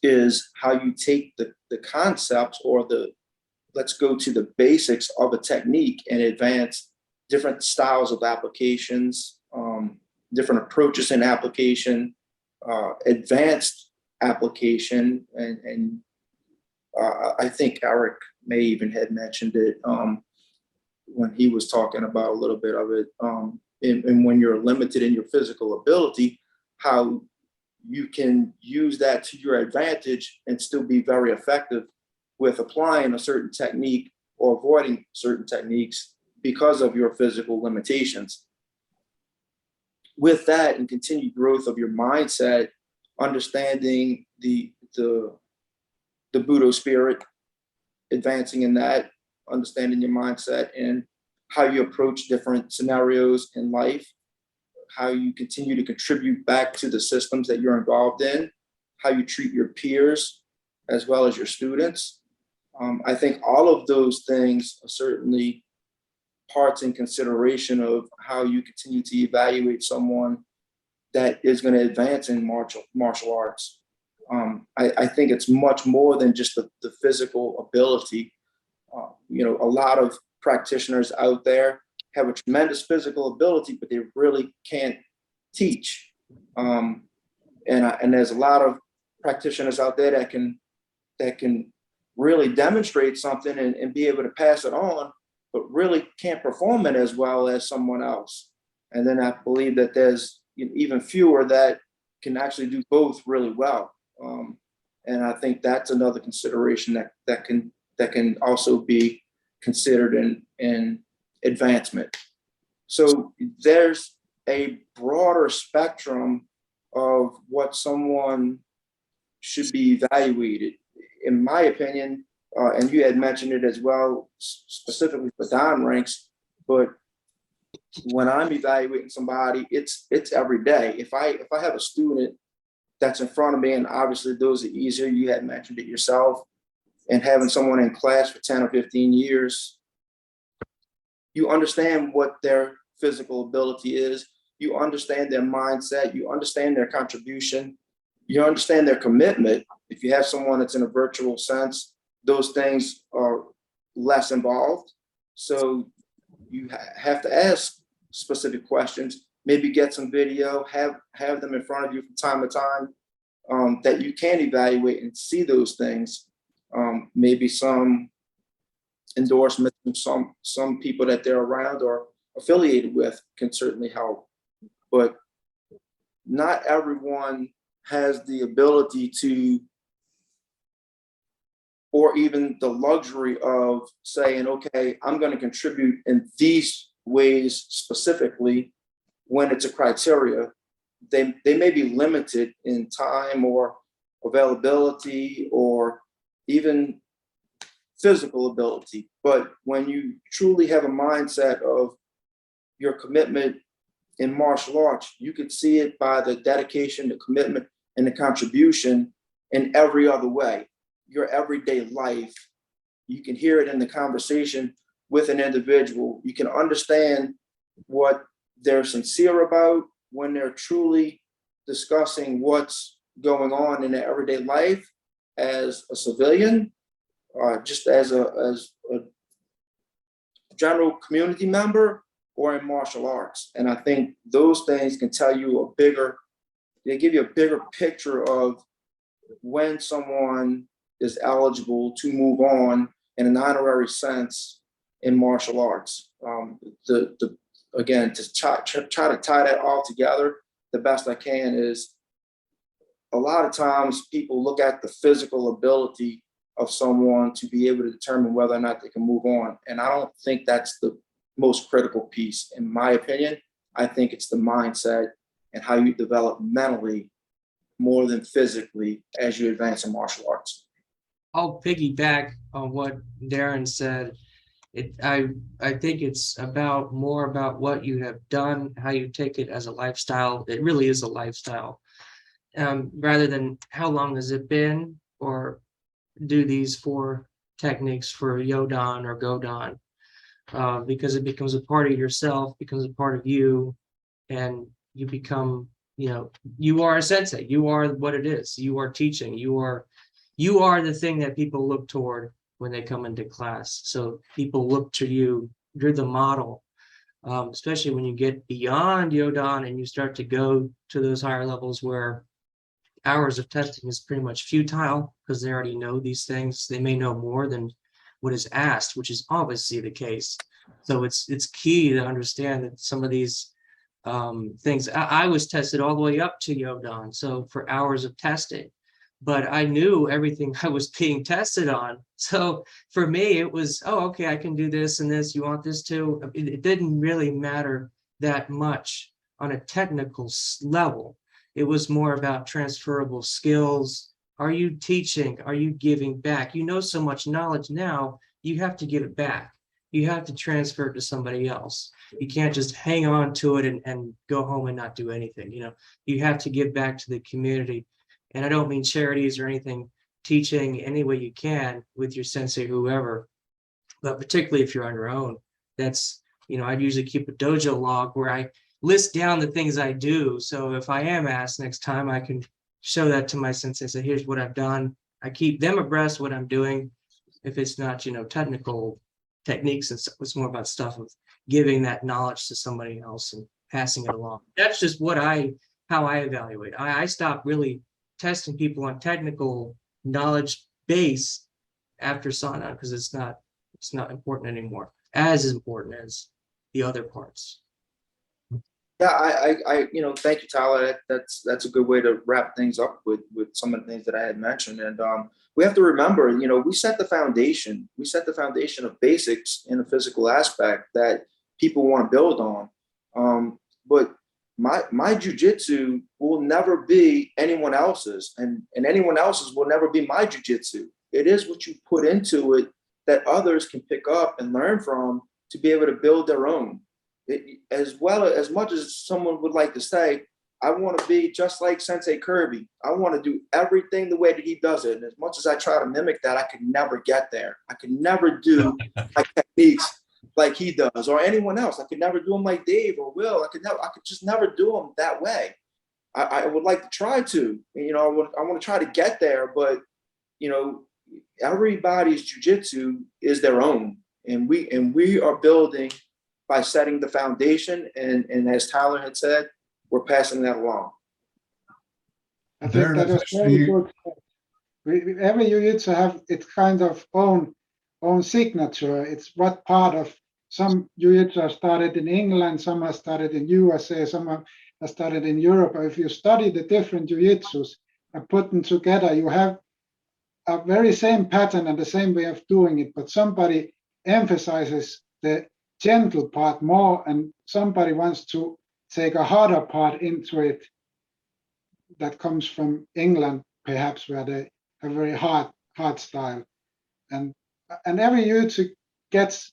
is how you take the concepts or let's go to the basics of a technique and advance different styles of applications, different approaches in application, advanced application. And I think Eric may even had mentioned it when he was talking about a little bit of it. And when you're limited in your physical ability, how you can use that to your advantage and still be very effective with applying a certain technique or avoiding certain techniques because of your physical limitations. With that and continued growth of your mindset, understanding the Budo spirit, advancing in that, understanding your mindset and how you approach different scenarios in life, how you continue to contribute back to the systems that you're involved in, how you treat your peers as well as your students, I think all of those things are certainly parts in consideration of how you continue to evaluate someone that is going to advance in martial arts. I think it's much more than just the physical ability. A lot of practitioners out there have a tremendous physical ability, but they really can't teach. And there's a lot of practitioners out there that can really demonstrate something and be able to pass it on, but really can't perform it as well as someone else. And then I believe that there's even fewer that can actually do both really well. And I think that's another consideration that can also be considered in advancement. So there's a broader spectrum of what someone should be evaluated. In my opinion, and you had mentioned it as well, specifically for down ranks, but when I'm evaluating somebody, it's every day. If I have a student that's in front of me, and obviously those are easier, you had mentioned it yourself, and having someone in class for 10 or 15 years, you understand what their physical ability is, you understand their mindset, you understand their contribution, you understand their commitment. If you have someone that's in a virtual sense, those things are less involved. So you have to ask specific questions, maybe get some video, have them in front of you from time to time, that you can evaluate and see those things. Maybe some endorsements from some people that they're around or affiliated with can certainly help. But not everyone has the ability to, or even the luxury of saying, okay, I'm going to contribute in these ways specifically when it's a criteria. They may be limited in time or availability or even physical ability. But when you truly have a mindset of your commitment in martial arts, you could see it by the dedication, the commitment, and the contribution in every other way. Your everyday life, you can hear it in the conversation with an individual. You can understand what they're sincere about when they're truly discussing what's going on in their everyday life as a civilian, just as a general community member, or in martial arts. And I think those things can tell you they give you a bigger picture of when someone is eligible to move on in an honorary sense in martial arts. Again, to try to tie that all together the best I can is, a lot of times people look at the physical ability of someone to be able to determine whether or not they can move on. And I don't think that's the most critical piece. In my opinion, I think it's the mindset and how you develop mentally more than physically as you advance in martial arts. I'll piggyback on what Darren said. I think it's more about what you have done, how you take it as a lifestyle. It really is a lifestyle, rather than how long has it been, or do these 4 techniques for Yodan or Godan, because it becomes a part of yourself, becomes a part of you, and you become, you are a sensei. You are what it is. You are teaching. You are the thing that people look toward when they come into class. So people look to you. You're the model, especially when you get beyond Yodan and you start to go to those higher levels where hours of testing is pretty much futile, because they already know these things. They may know more than what is asked, which is obviously the case. So it's key to understand that some of these things, I was tested all the way up to Yodan, so for hours of testing, but I knew everything I was being tested on. So for me, it was, oh, okay, I can do this and this. You want this too? It didn't really matter that much on a technical level. It was more about transferable skills. Are you teaching? Are you giving back? You know so much knowledge now, you have to give it back. You have to transfer it to somebody else. You can't just hang on to it and go home and not do anything. You have to give back to the community. And I don't mean charities or anything teaching any way you can with your sensei, whoever, but particularly if you're on your own. That's, I'd usually keep a dojo log where I list down the things I do. So if I am asked next time, I can show that to my sensei, say, here's what I've done. I keep them abreast of what I'm doing. If it's not, technical techniques, and it's more about stuff of giving that knowledge to somebody else and passing it along. That's just how I evaluate. I stopped really testing people on technical knowledge base after sauna, because it's not important anymore, as important as the other parts. Yeah, I thank you, Tyler. That's a good way to wrap things up with some of the things that I had mentioned. And we have to remember, we set the foundation. We set the foundation of basics in the physical aspect that people want to build on. But my jujitsu will never be anyone else's, and anyone else's will never be my jujitsu. It is what you put into it that others can pick up and learn from to be able to build their own. As much as someone would like to say, I want to be just like Sensei Kirby. I want to do everything the way that he does it. And as much as I try to mimic that, I could never get there. I could never do my techniques like he does, or anyone else. I could never do them like Dave or Will. I could just never do them that way. I would like to try to, I want to try to get there, but everybody's jujitsu is their own. And we are building by setting the foundation, and as Tyler had said, we're passing that along. I think that was very good. Every jiu-jitsu have its kind of own signature. It's what part of some jiu-jitsu are started in England, some are started in USA, some are started in Europe. If you study the different jiu-jitsus and put them together, you have a very same pattern and the same way of doing it, but somebody emphasizes the gentle part more, and somebody wants to take a harder part into it that comes from England, perhaps, where they have very hard style. And every jiu-jitsu gets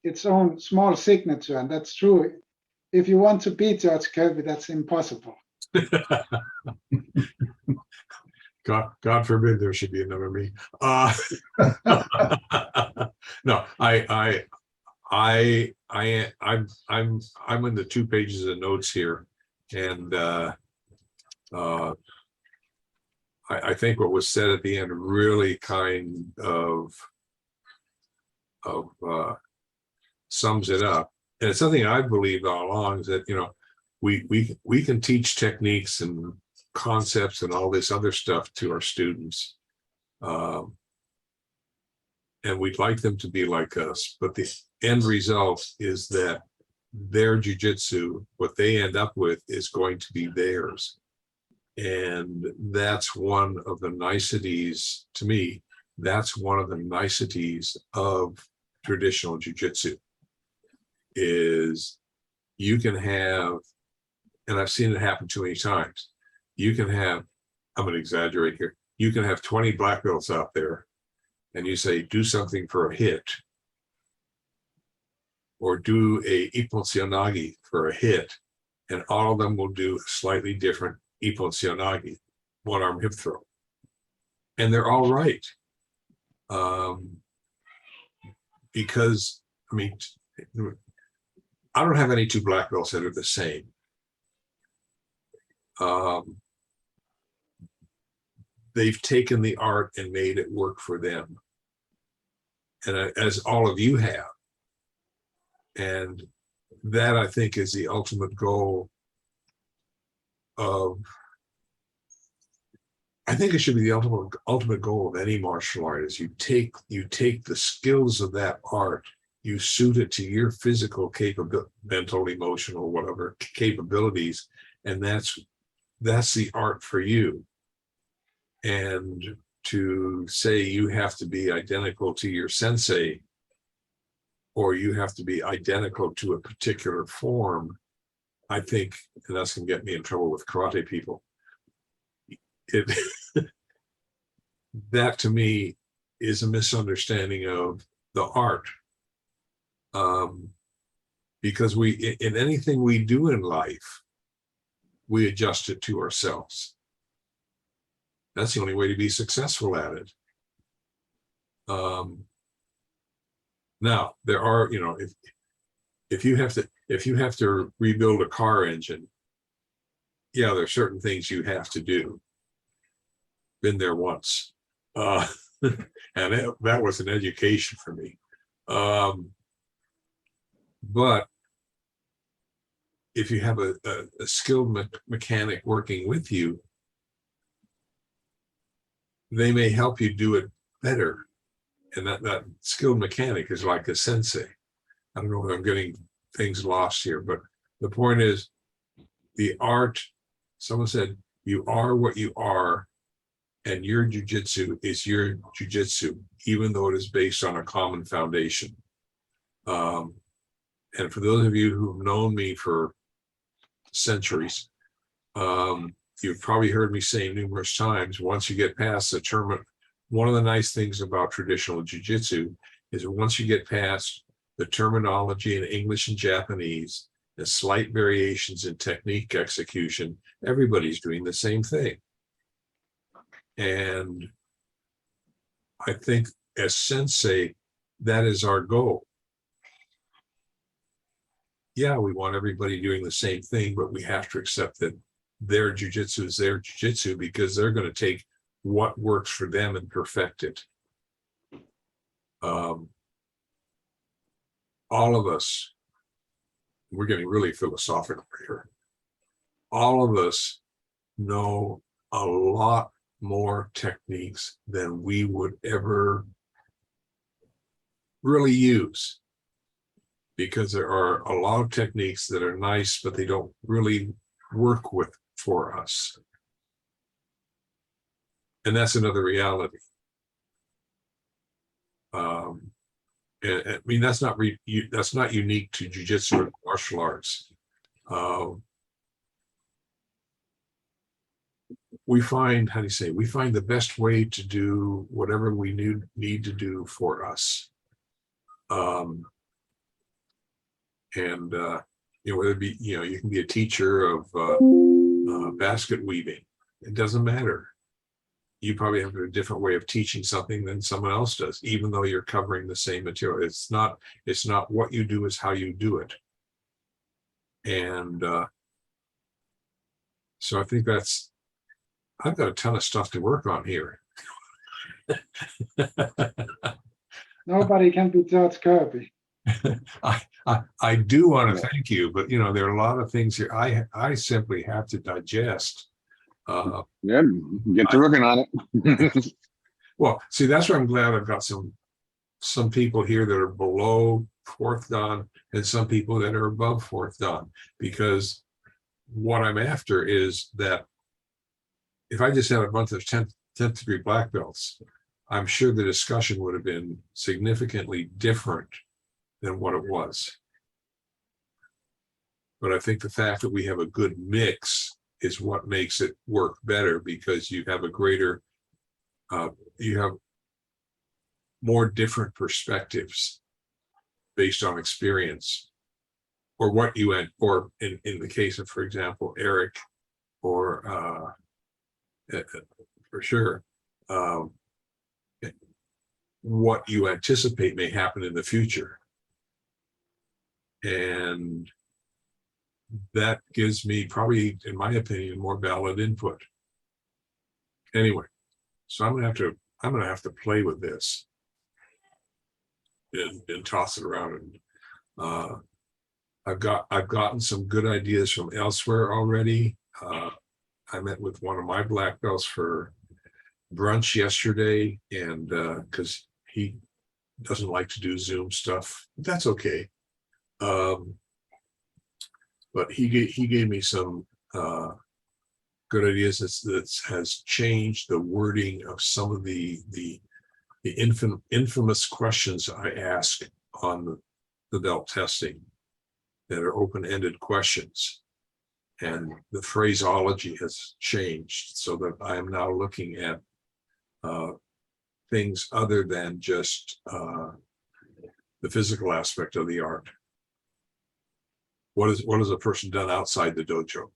its own small signature, and that's true. If you want to beat George Kirby, that's impossible. God forbid there should be another me. No, I'm in the 2 pages of notes here, and I think what was said at the end really kind of sums it up. And it's something I've believed all along, is that we can teach techniques and concepts and all this other stuff to our students, and we'd like them to be like us, but the end result is that their jiu-jitsu, what they end up with, is going to be theirs. And that's one of the niceties, to me, that's one of the niceties of traditional jiu-jitsu, is you can have, and I've seen it happen too many times, you can have, I'm going to exaggerate here, you can have 20 black belts out there, and you say, do something for a hit, or do a ippon-seonagi for a hit, and all of them will do a slightly different ippon-seonagi, one arm hip throw, and they're all right. Because, I mean, I don't have any 2 black belts that are the same. They've taken the art and made it work for them, and as all of you have. And that, I think, is the ultimate goal of, I think it should be the ultimate goal of any martial art, is you take the skills of that art, you suit it to your physical capability, mental, emotional, whatever capabilities, and that's the art for you. And to say you have to be identical to your sensei, or you have to be identical to a particular form, I think, and that's going to get me in trouble with karate people, that to me is a misunderstanding of the art. Because in anything we do in life, we adjust it to ourselves. That's the only way to be successful at it. Now there are, if you have to rebuild a car engine, yeah, there are certain things you have to do. Been there once. And that was an education for me. But if you have a skilled mechanic working with you, they may help you do it better. And that skilled mechanic is like a sensei. I don't know if I'm getting things lost here, but the point is the art, someone said, you are what you are, and your jujitsu is your jujitsu, even though it is based on a common foundation. And for those of you who've known me for centuries, you've probably heard me say numerous times, once you get past the term, one of the nice things about traditional jujitsu is that once you get past the terminology in English and Japanese, the slight variations in technique execution, everybody's doing the same thing. And I think as sensei, that is our goal. Yeah, we want everybody doing the same thing, but we have to accept that their jujitsu is their jujitsu because they're going to take what works for them and perfect it. All of us, we're getting really philosophical here. All of us know a lot more techniques than we would ever really use, because there are a lot of techniques that are nice, but they don't really work for us. And that's another reality. I mean, that's not unique to jujitsu or martial arts. We find, how do you say, we find the best way to do whatever we need to do for us. Whether it be, you can be a teacher of basket weaving. It doesn't matter. You probably have a different way of teaching something than someone else does, even though you're covering the same material. It's not what you do, it's how you do it. And so I think I've got a ton of stuff to work on here. Nobody can be George Kirby. I do want to thank you, but there are a lot of things here I simply have to digest. Yeah, get to working on it. Well, see, that's why I'm glad I've got some people here that are below fourth dan and some people that are above fourth dan, because what I'm after is that if I just had a bunch of 10th degree black belts, I'm sure the discussion would have been significantly different than what it was. But I think the fact that we have a good mix is what makes it work better, because you have a greater, you have more different perspectives based on experience, or what you went, or in the case of, for example, Eric, or for sure, what you anticipate may happen in the future. And that gives me, probably, in my opinion, more valid input. Anyway, so I'm gonna have to play with this and toss it around. And I've gotten some good ideas from elsewhere already. I met with one of my black belts for brunch yesterday, and because he doesn't like to do Zoom stuff, that's okay. But he gave me some good ideas that has changed the wording of some of the infamous questions I ask on the belt testing that are open-ended questions. And the phraseology has changed so that I am now looking at things other than just the physical aspect of the art. What has a person done outside the dojo?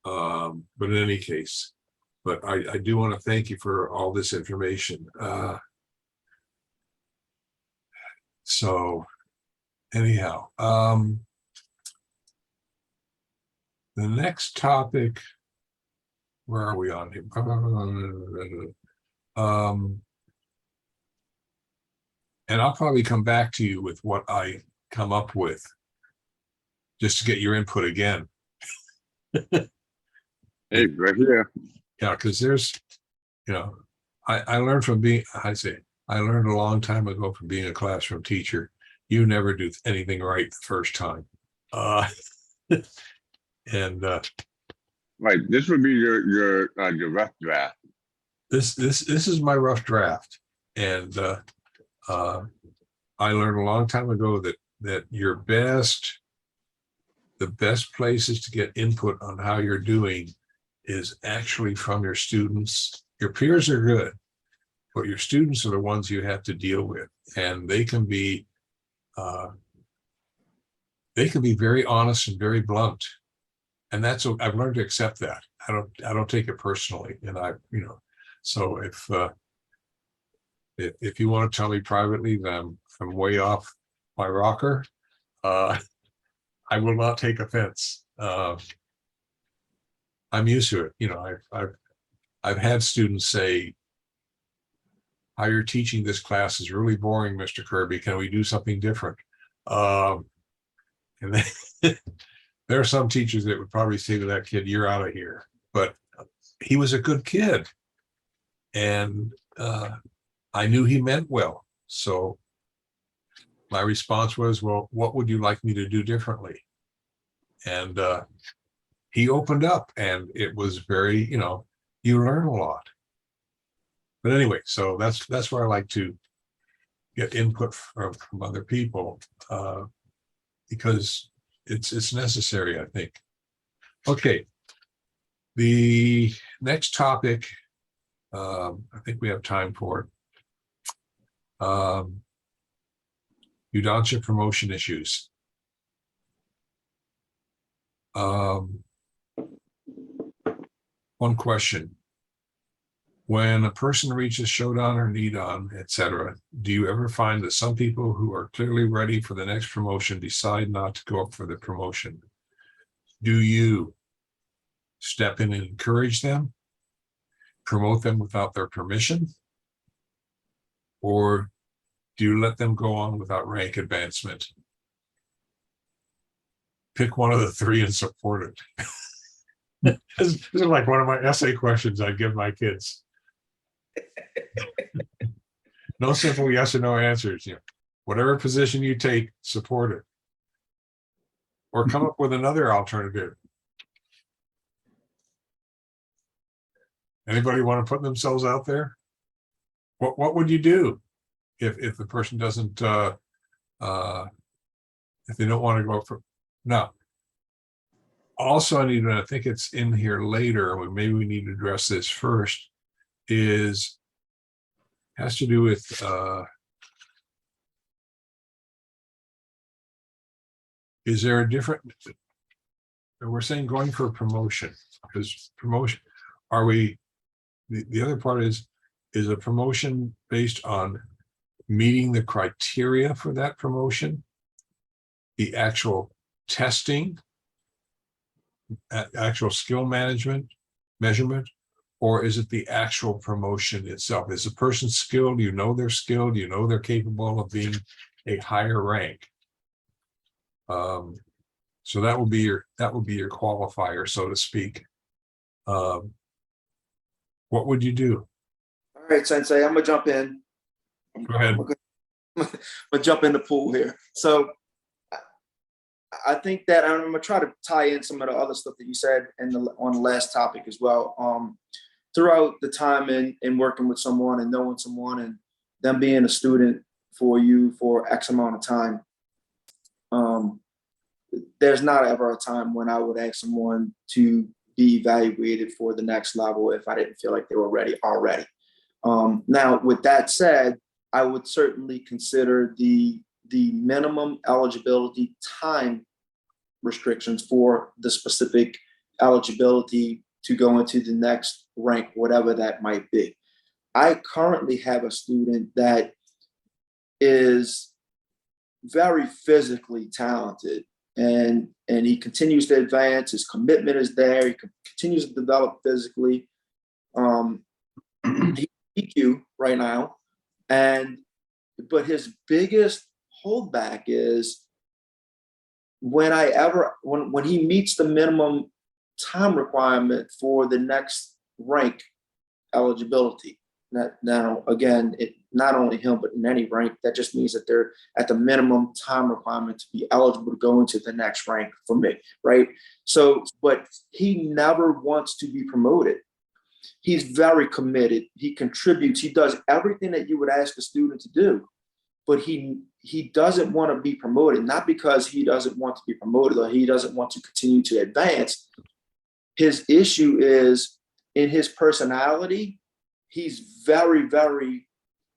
But in any case, But I do want to thank you for all this information. So anyhow, the next topic, where are we on here? And I'll probably come back to you with what I come up with, just to get your input again. Hey, right here. Yeah, because there's, I learned from being, I learned a long time ago from being a classroom teacher, you never do anything right the first time. And Right, this would be your rough draft. this is my rough draft. And I learned a long time ago that the best places to get input on how you're doing is actually from your students. Your peers are good, but your students are the ones you have to deal with, and they can be very honest and very blunt. And that's what I've learned to accept that. I don't take it personally. And so if you want to tell me privately that I'm way off my rocker, I will not take offense. I'm used to it. I've had students say, how you're teaching this class is really boring, Mr. Kirby. Can we do something different? And then there are some teachers that would probably say to that kid, you're out of here. But he was a good kid. And I knew he meant well. So my response was, well, what would you like me to do differently? And he opened up, and it was very, you learn a lot. But anyway, so that's where I like to get input from other people, because it's necessary, I think. Okay, the next topic, I think we have time for it. Yudansha promotion issues. One question. When a person reaches Shodan or Nidan, etc., do you ever find that some people who are clearly ready for the next promotion decide not to go up for the promotion? Do you step in and encourage them, promote them without their permission, or do you let them go on without rank advancement? Pick one of the three and support it. This is like one of my essay questions I give my kids. No simple yes or no answers. Whatever position you take, support it. Or come up with another alternative. Anybody want to put themselves out there? What would you do if the person doesn't if they don't want to go for no. Also, I think it's in here later, maybe we need to address this first, has to do with is there a different, we're saying going for a promotion, because promotion, are we, the other part is a promotion based on meeting the criteria for that promotion, the actual testing, actual skill management, measurement, or is it the actual promotion itself? Is the person skilled? They're skilled, they're capable of being a higher rank. So that would be your qualifier, so to speak. What would you do? All right, Sensei, I'm gonna jump in. Go ahead. I'm gonna jump in the pool here. So I think that I'm gonna try to tie in some of the other stuff that you said on the last topic as well. Throughout the time in working with someone and knowing someone and them being a student for you for X amount of time, there's not ever a time when I would ask someone to be evaluated for the next level if I didn't feel like they were ready already. Now, with that said, I would certainly consider the minimum eligibility time restrictions for the specific eligibility to go into the next rank, whatever that might be. I currently have a student that is very physically talented, and he continues to advance. His commitment is there. He continues to develop physically. He's EQ right now, but his biggest holdback is when he meets the minimum time requirement for the next rank eligibility. Now, again, it not only him, but in any rank, that just means that they're at the minimum time requirement to be eligible to go into the next rank for me, right? So, but he never wants to be promoted. He's very committed. He contributes. He does everything that you would ask a student to do, but he doesn't want to be promoted, not because he doesn't want to be promoted or he doesn't want to continue to advance. His issue is in his personality. He's very, very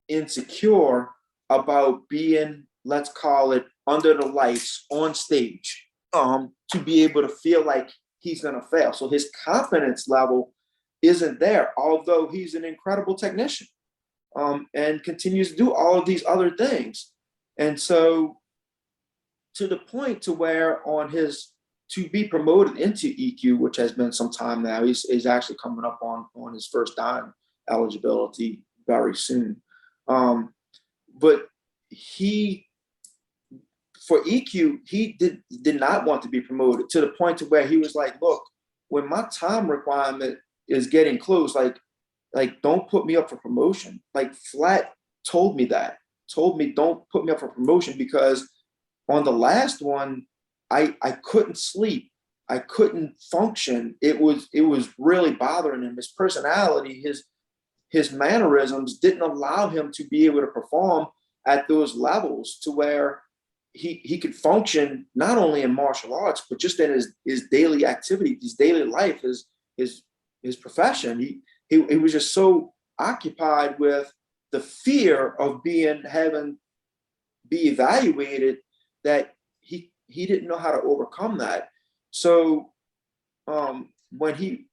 insecure about being, let's call it, under the lights on stage, to be able to feel like he's going to fail. So his confidence level isn't there, although he's an incredible technician, and continues to do all of these other things. And so to the point to where to be promoted into EQ, which has been some time now, he's actually coming up on his first dime eligibility very soon. But for EQ, he did not want to be promoted, to the point to where he was like, look, when my time requirement is getting close, like don't put me up for promotion. Like flat told me don't put me up for promotion, because on the last one, I couldn't sleep. I couldn't function. It was really bothering him. His personality, his mannerisms didn't allow him to be able to perform at those levels to where he could function not only in martial arts, but just in his daily activity, his daily life, his profession. He was just so occupied with the fear of be evaluated that he didn't know how to overcome that. So when he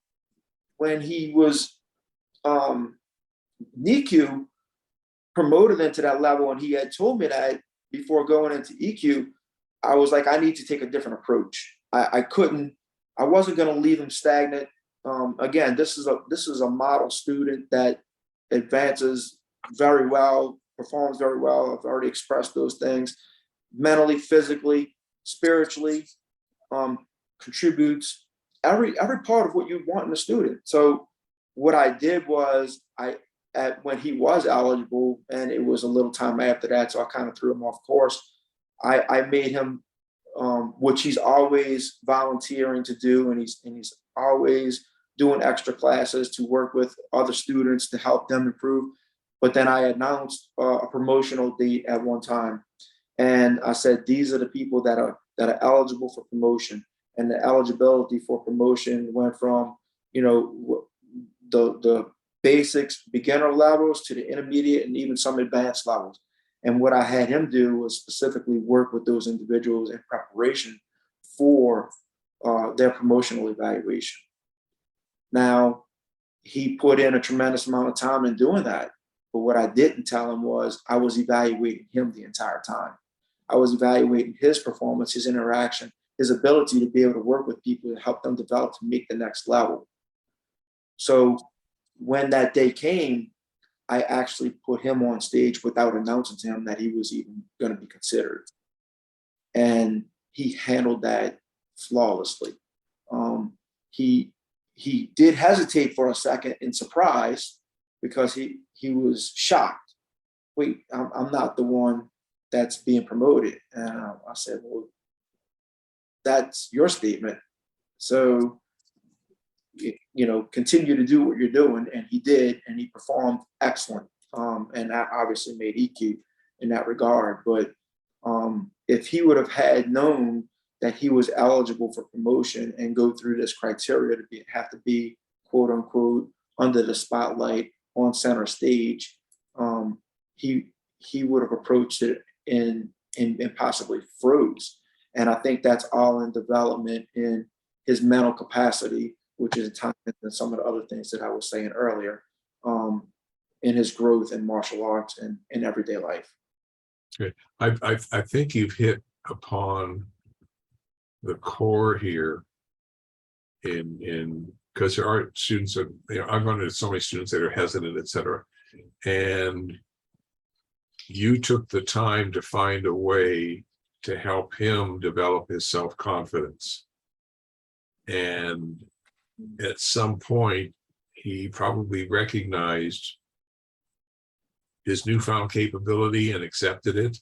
was NICU promoted into that level, and he had told me that before going into EQ, I was like, I need to take a different approach. I wasn't going to leave him stagnant. Again, this is a model student that advances very well, performs very well. I've already expressed those things mentally, physically, spiritually, contributes every part of what you want in a student. So what I did was when he was eligible, and it was a little time after that, so I kind of threw him off course. I made him, which he's always volunteering to do, and he's always doing extra classes to work with other students to help them improve. But then I announced a promotional date at one time, and I said, these are the people that are eligible for promotion. And the eligibility for promotion went from, the basics, beginner levels, to the intermediate and even some advanced levels. And what I had him do was specifically work with those individuals in preparation for their promotional evaluation. Now, he put in a tremendous amount of time in doing that. But what I didn't tell him was I was evaluating him the entire time. I was evaluating his performance, his interaction, his ability to be able to work with people and help them develop to make the next level. So when that day came, I actually put him on stage without announcing to him that he was even going to be considered. And he handled that flawlessly. He did hesitate for a second in surprise, because he was shocked. Wait, I'm not the one that's being promoted. And I said, well, that's your statement. So, continue to do what you're doing. And he did, and he performed excellent. And that obviously made EQ in that regard. But if he would have had known that he was eligible for promotion and go through this criteria to have to be, quote unquote, under the spotlight on center stage, he would have approached it and possibly froze. And I think that's all in development in his mental capacity, which is time into some of the other things that I was saying earlier, in his growth in martial arts and in everyday life. I think you've hit upon the core here in because there are students that, you know, I've run into so many students that are hesitant, etc. And you took the time to find a way to help him develop his self-confidence. And at some point, he probably recognized his newfound capability and accepted it.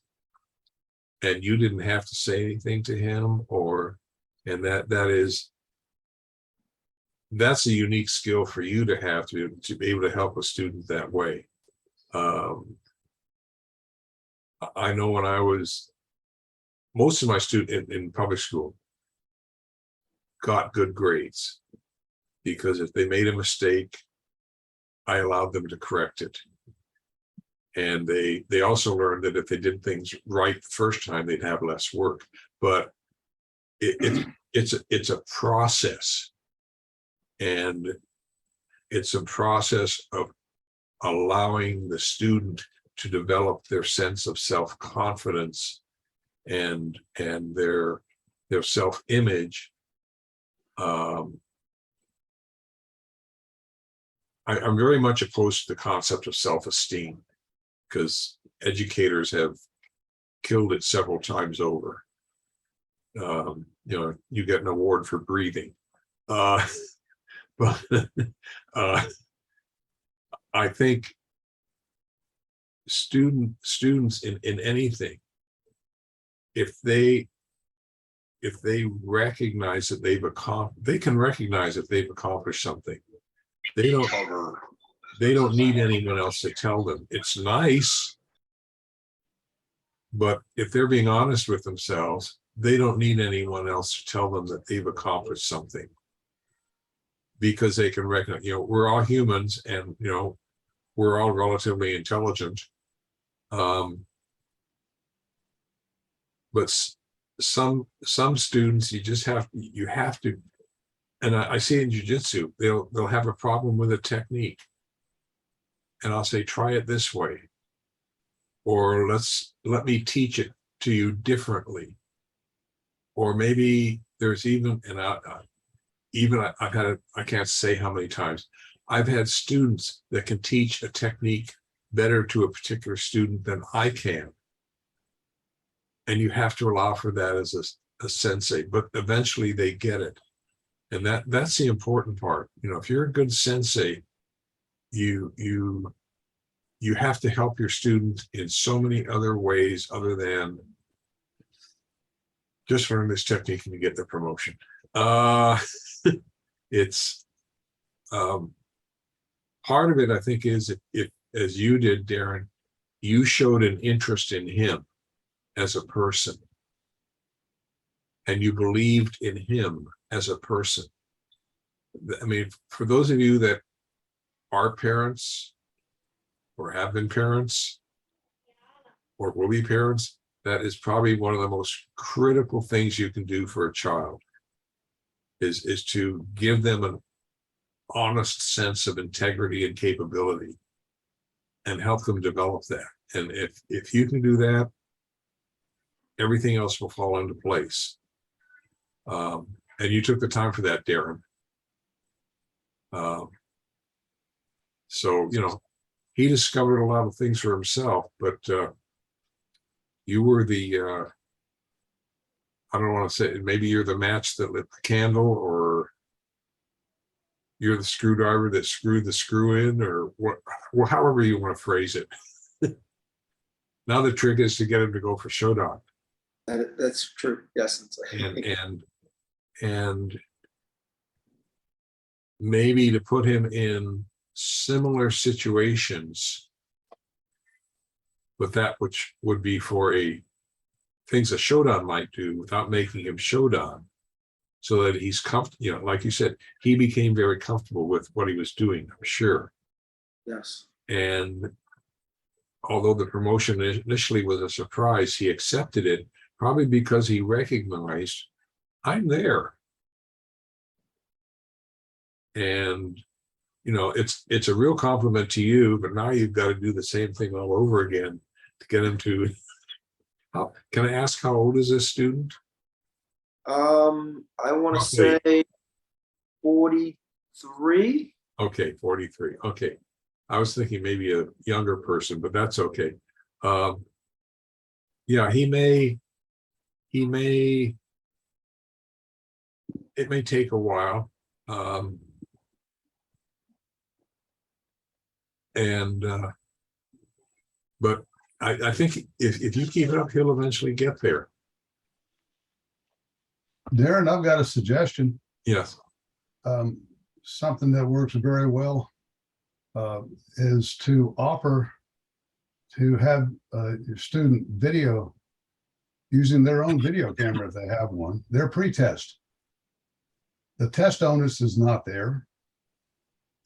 And you didn't have to say anything to him, and that's a unique skill for you to have to be able to help a student that way. I know when I was, most of my students in public school got good grades because if they made a mistake, I allowed them to correct it. And they also learned that if they did things right the first time, they'd have less work. But it's a process, and it's a process of allowing the student to develop their sense of self-confidence and their self-image. I'm very much opposed to the concept of self-esteem, because educators have killed it several times over. You know, you get an award for breathing. But I think students in anything, if they recognize that they can recognize that they've accomplished something. They don't need anyone else to tell them. It's nice, but if they're being honest with themselves, they don't need anyone else to tell them that they've accomplished something, because they can recognize, you know, we're all humans, and, you know, we're all relatively intelligent. But some students, you have to, and I see in jiu-jitsu, they'll have a problem with a technique. And I'll say, try it this way, or let me teach it to you differently. Or maybe there's even, and I've had it, I can't say how many times, I've had students that can teach a technique better to a particular student than I can. And you have to allow for that as a sensei, but eventually they get it. And that's the important part. You know, if you're a good sensei, you have to help your student in so many other ways other than just learn this technique and you get the promotion. It's part of it, I think, is if as you did, Darren, you showed an interest in him as a person, and you believed in him as a person. I mean, for those of you that are parents or have been parents or will be parents, that is probably one of the most critical things you can do for a child, is to give them an honest sense of integrity and capability and help them develop that. And if you can do that, everything else will fall into place. And you took the time for that, Darren. So, you know, he discovered a lot of things for himself, but you were the, I don't want to say, maybe you're the match that lit the candle, or you're the screwdriver that screwed the screw in, or what, well, however you want to phrase it. Now the trick is to get him to go for Shodan. That's true. Yes. And maybe to put him in similar situations, but that which would be for things a Shodan might do without making him Shodan, so that he's comfortable. You know, like you said, he became very comfortable with what he was doing, I'm sure. Yes. And although the promotion initially was a surprise, he accepted it, probably because he recognized, I'm there. And, you know, it's a real compliment to you, but now you've got to do the same thing all over again to get him to, can I ask how old is this student? I want to Roughly. say 43. Okay, 43. Okay. I was thinking maybe a younger person, but that's okay. Yeah, it may take a while. But I think if you keep it up, he'll eventually get there. Darren, I've got a suggestion. Yes. Something that works very well is to offer to have your student video using their own video camera if they have one, their pre-test. The test onus is not there.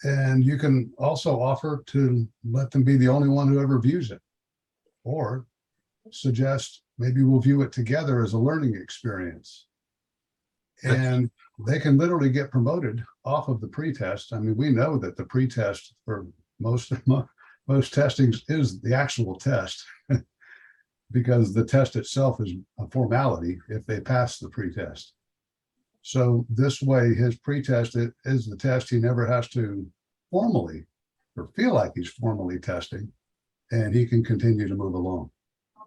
And you can also offer to let them be the only one who ever views it, or suggest maybe we'll view it together as a learning experience. And they can literally get promoted off of the pretest. I mean, we know that the pretest for most testings is the actual test because the test itself is a formality if they pass the pretest. So this way, his pretest is the test. He never has to formally or feel like he's formally testing, and he can continue to move along.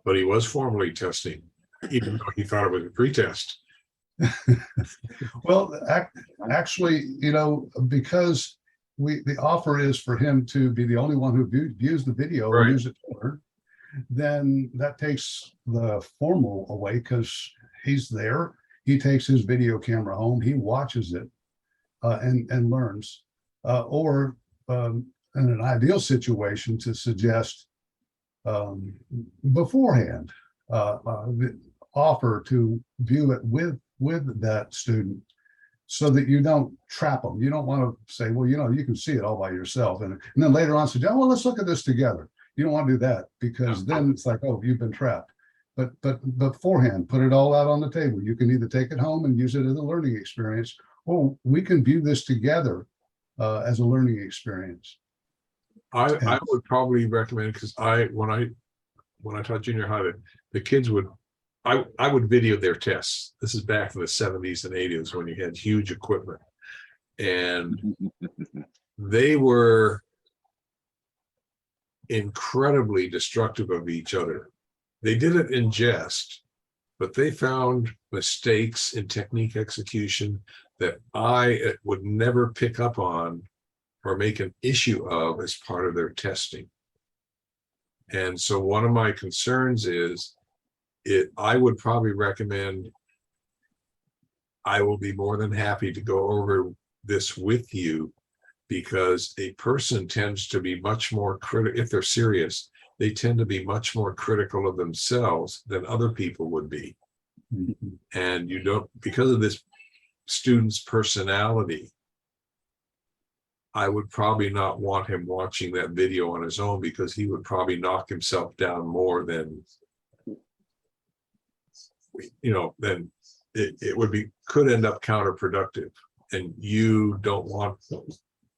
But he was formally testing, even though he thought it was a pretest. Well, actually, you know, because the offer is for him to be the only one who views the video Right. and use it to learn, then that takes the formal away because he's there. He takes his video camera home, he watches it and learns. Or in an ideal situation to suggest beforehand, offer to view it with that student so that you don't trap them. You don't want to say, well, you know, you can see it all by yourself. And then later on suggest, well, let's look at this together. You don't want to do that because then it's like, oh, you've been trapped. But beforehand, put it all out on the table. You can either take it home and use it as a learning experience, or we can view this together as a learning experience. I would probably recommend, because when I taught junior high, the kids would, I would video their tests. This is back in the 70s and 80s when you had huge equipment, and they were incredibly destructive of each other. They did it in jest, but they found mistakes in technique execution that I would never pick up on or make an issue of as part of their testing. And so one of my concerns is I would probably recommend, I will be more than happy to go over this with you, because a person tends to be much more critical. If they're serious, they tend to be much more critical of themselves than other people would be. And you don't, because of this student's personality, I would probably not want him watching that video on his own, because he would probably knock himself down more than, you know, then it could end up counterproductive. And you don't want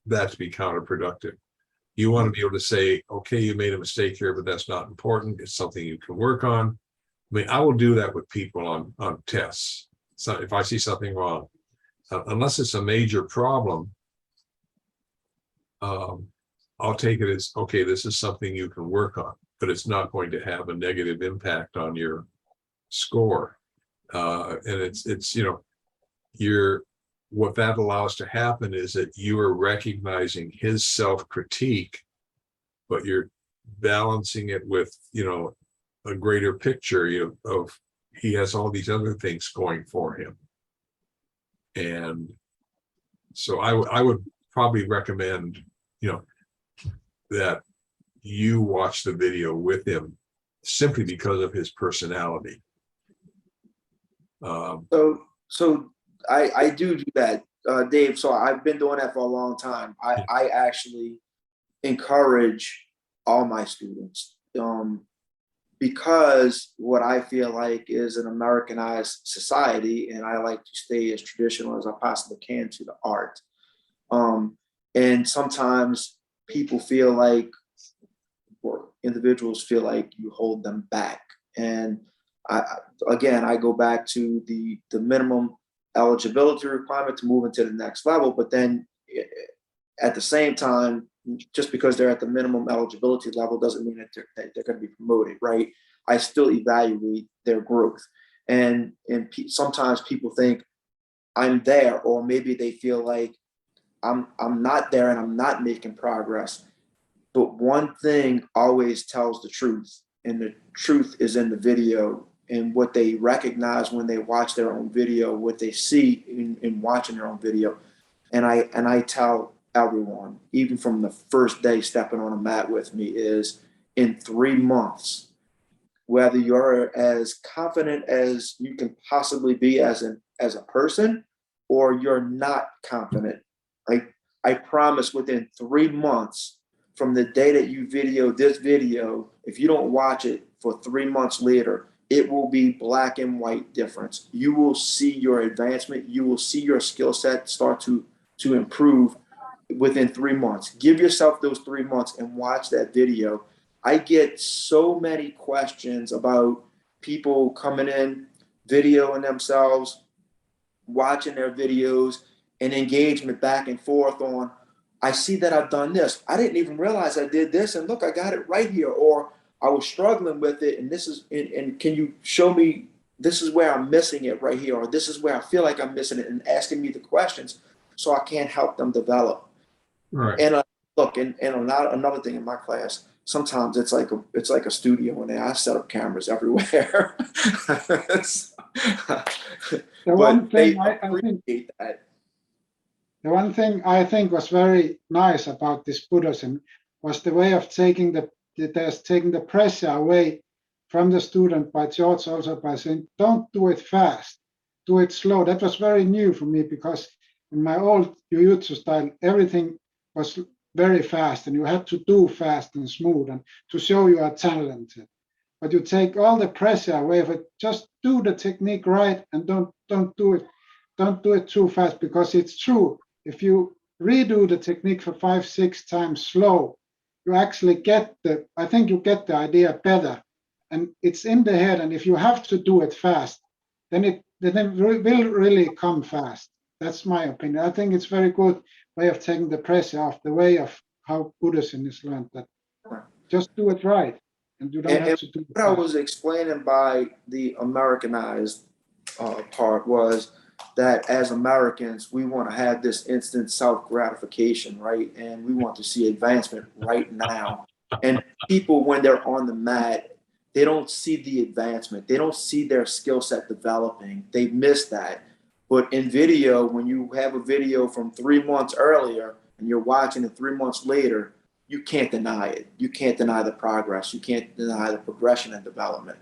that to be counterproductive. You want to be able to say, okay, you made a mistake here, but that's not important. It's something you can work on. I mean, I will do that with people on tests. So if I see something wrong, unless it's a major problem, I'll take it as, okay, this is something you can work on, but it's not going to have a negative impact on your score. And it's, you know, what that allows to happen is that you are recognizing his self-critique, but you're balancing it with, you know, a greater picture of he has all these other things going for him. And so I would probably recommend, you know, that you watch the video with him simply because of his personality. So I do that, Dave. So I've been doing that for a long time. I actually encourage all my students, because what I feel like is an Americanized society, and I like to stay as traditional as I possibly can to the art. And sometimes people feel like, or individuals feel like you hold them back. And I go back to the minimum eligibility requirement to move into the next level, but then at the same time, just because they're at the minimum eligibility level doesn't mean that they're going to be promoted, right? I still evaluate their growth. And sometimes people think I'm there, or maybe they feel like I'm not there and I'm not making progress. But one thing always tells the truth, and the truth is in the video, and what they recognize when they watch their own video, what they see in watching their own video. And I tell everyone, even from the first day stepping on a mat with me, is in 3 months, whether you're as confident as you can possibly be as a person, or you're not confident, right? I promise within 3 months from the day that you video this video, if you don't watch it for 3 months later, it will be black and white difference. You will see your advancement. You will see your skill set start to improve within 3 months. Give yourself those 3 months and watch that video. I get so many questions about people coming in, videoing themselves, watching their videos, and engagement back and forth on, I see that I've done this. I didn't even realize I did this, and look, I got it right here. Or I was struggling with it, and this is, and can you show me, this is where I'm missing it right here, or this is where I feel like I'm missing it, and asking me the questions so I can help them develop. Right. And look, and another thing in my class, sometimes it's like a studio in there. I set up cameras everywhere. The one thing I think was very nice about this Budoshin was the way of taking the pressure away from the student by George, also by saying, don't do it fast, do it slow. That was very new for me, because in my old Jujitsu style, everything was very fast and you had to do fast and smooth and to show you are talented. But you take all the pressure away of it. Just do the technique right, and don't do it too fast, because it's true. If you redo the technique for 5-6 times slow, you actually I think you get the idea better, and it's in the head. And if you have to do it fast, then it will really come fast. That's my opinion. I think it's very good way of taking the pressure off, the way of how Buddhism is learned, that just do it right. And you don't have to do what I was explaining by the Americanized part was that as Americans, we want to have this instant self-gratification, right? And we want to see advancement right now. And people, when they're on the mat, they don't see the advancement. They don't see their skill set developing. They miss that. But in video, when you have a video from 3 months earlier and you're watching it 3 months later, you can't deny it. You can't deny the progress. You can't deny the progression and development.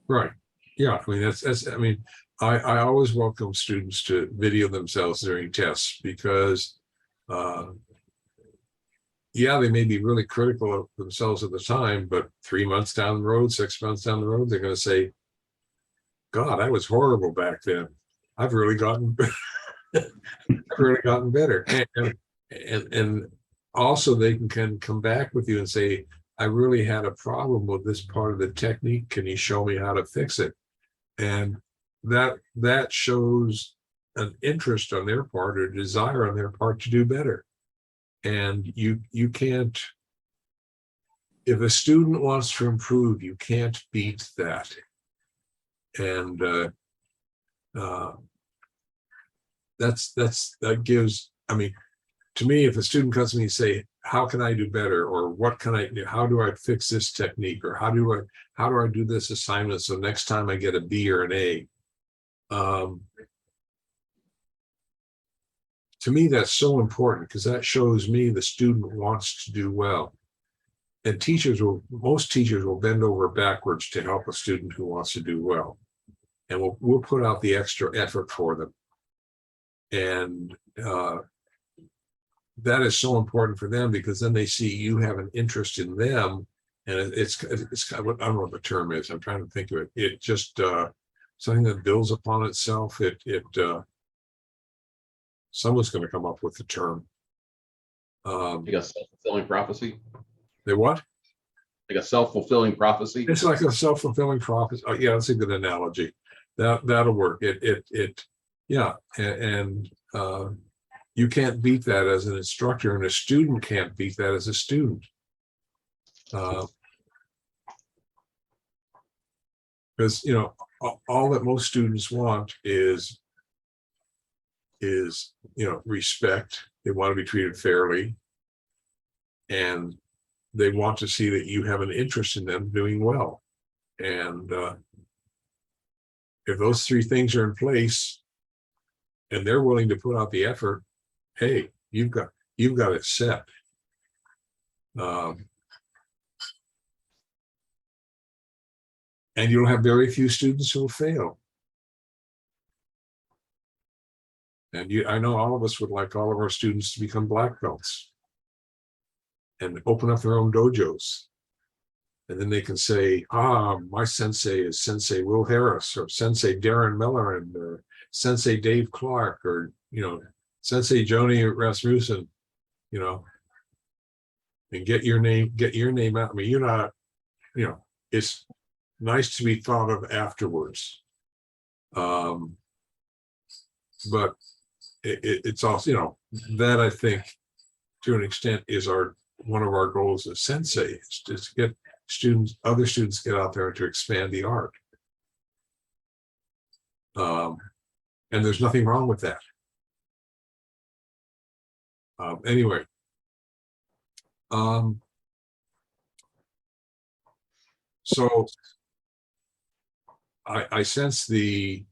Right. Yeah. I mean, I mean, I always welcome students to video themselves during tests, because, yeah, they may be really critical of themselves at the time, but 3 months down the road, 6 months down the road, they're going to say, God, I was horrible back then. I've really gotten, better. And also they can come back with you and say, I really had a problem with this part of the technique. Can you show me how to fix it? And that shows an interest on their part, or desire on their part to do better. And you can't, if a student wants to improve, you can't beat that. And that gives, I mean, to me, if a student comes to me and say, how can I do better? Or what can I do? How do I fix this technique? Or how do I do this assignment so next time I get a B or an A? To me, that's so important, because that shows me the student wants to do well. And most teachers will bend over backwards to help a student who wants to do well. And we'll put out the extra effort for them. And that is so important for them, because then they see you have an interest in them. And it's kind of, I don't know what the term is. I'm trying to think of it. It just something that builds upon itself. Someone's going to come up with the term. Like a self-fulfilling prophecy. They what? Like a self-fulfilling prophecy. It's like a self-fulfilling prophecy. Oh, yeah, that's a good analogy. That'll work. Yeah, and you can't beat that as an instructor, and a student can't beat that as a student. Because all that most students want is respect. They want to be treated fairly, and they want to see that you have an interest in them doing well. And if those three things are in place and they're willing to put out the effort, hey, you've got it set. And you'll have very few students who will fail. And I know all of us would like all of our students to become black belts and open up their own dojos. And then they can say, my sensei is Sensei Will Harris, or Sensei Darren Millerin, or Sensei Dave Clark, or, Sensei Joni Rasmussen, and get your name out. I mean, you're not, it's nice to be thought of afterwards. But it's also, that I think to an extent is one of our goals as sensei, is to get other students get out there to expand the art. And there's nothing wrong with that. Anyway. So I sense the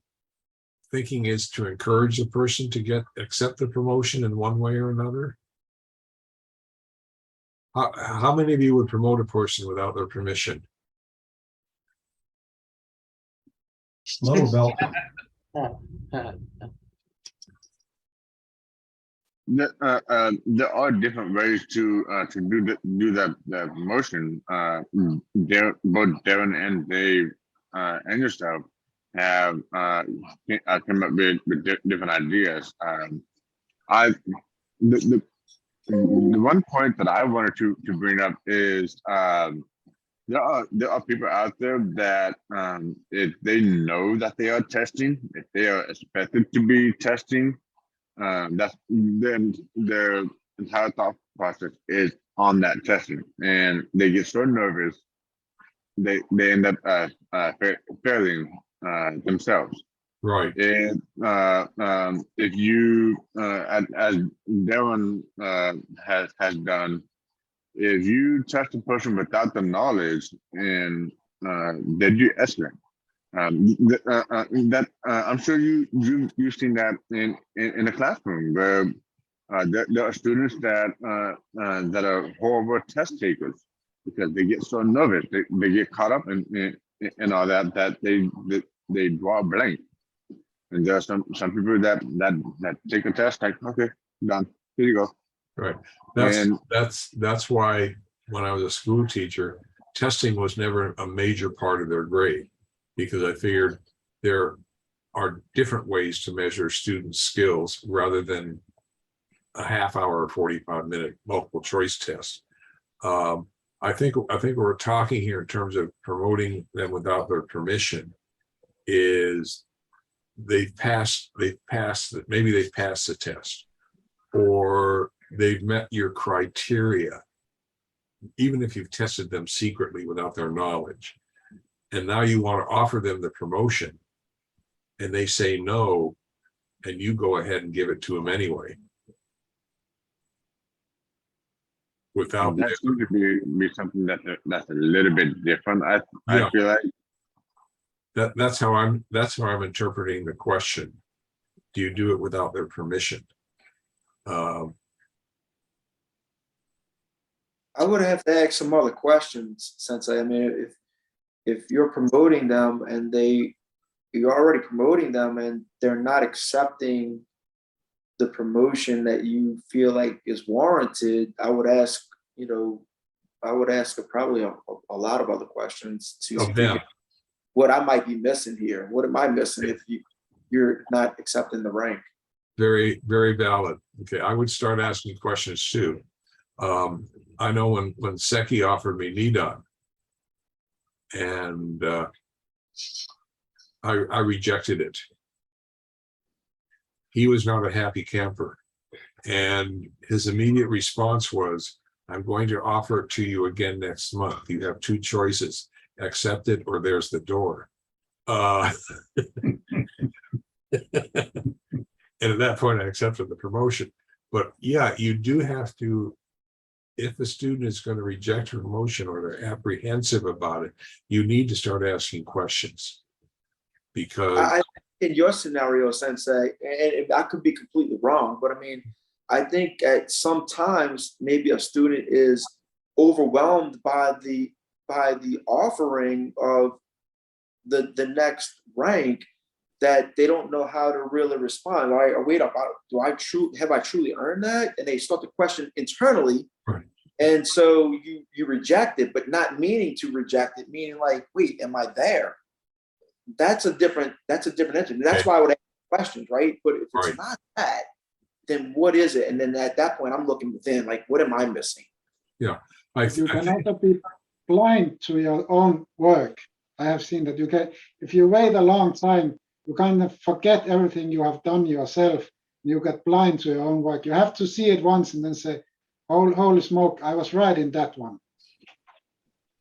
thinking is to encourage the person to accept the promotion in one way or another. How many of you would promote a person without their permission? Lower belt. There are different ways to do that promotion. Both Darren and Dave and yourself have come up with different ideas. The one point that I wanted to bring up is there are people out there that if they know that they are testing, if they are expected to be testing, then their entire thought process is on that testing, and they get so nervous they end up failing themselves. Right. And if you, as Darren has done, if you test a person without the knowledge, and they do excellent. I'm sure you've seen that in the classroom, where there are students that are horrible test takers because they get so nervous, they get caught up in all that they draw a blank. And there are some people that take a test like, okay, done, here you go. Right. That's why when I was a school teacher, testing was never a major part of their grade, because I figured there are different ways to measure students' skills rather than a half hour or 45-minute multiple choice test. I think we're talking here in terms of promoting them without their permission is maybe they've passed the test, or they've met your criteria, even if you've tested them secretly without their knowledge. And now you want to offer them the promotion, and they say no, and you go ahead and give it to them anyway. Without that seems to be something that's a little bit different. I feel like that's how I'm interpreting the question. Do you do it without their permission? I would have to ask some other questions, Sensei. I mean, if you're promoting them and you're already promoting them and they're not accepting the promotion that you feel like is warranted, I would ask probably a lot of other questions to see what I might be missing here. What am I missing if you're not accepting the rank? Very, very valid. Okay, I would start asking questions too. I know when Seki offered me Nidan, and I rejected it. He was not a happy camper, and his immediate response was, I'm going to offer it to you again next month. You have two choices, accept it or there's the door. And at that point, I accepted the promotion. But yeah, you do have to, if a student is going to reject a promotion or they're apprehensive about it, you need to start asking questions. Because in your scenario, Sensei, and I could be completely wrong, but I mean, I think at sometimes maybe a student is overwhelmed by the offering of the next rank, that they don't know how to really respond. Right? Or wait up, have I truly earned that? And they start to question internally. Right. And so you reject it, but not meaning to reject it, meaning like, wait, am I there? That's a different answer. That's why I would ask questions, right? But if it's not that, then what is it? And then at that point, I'm looking within, like, what am I missing? Yeah. You can also be blind to your own work. I have seen that if you wait a long time, you kind of forget everything you have done yourself. You get blind to your own work. You have to see it once and then say, holy smoke, I was right in that one.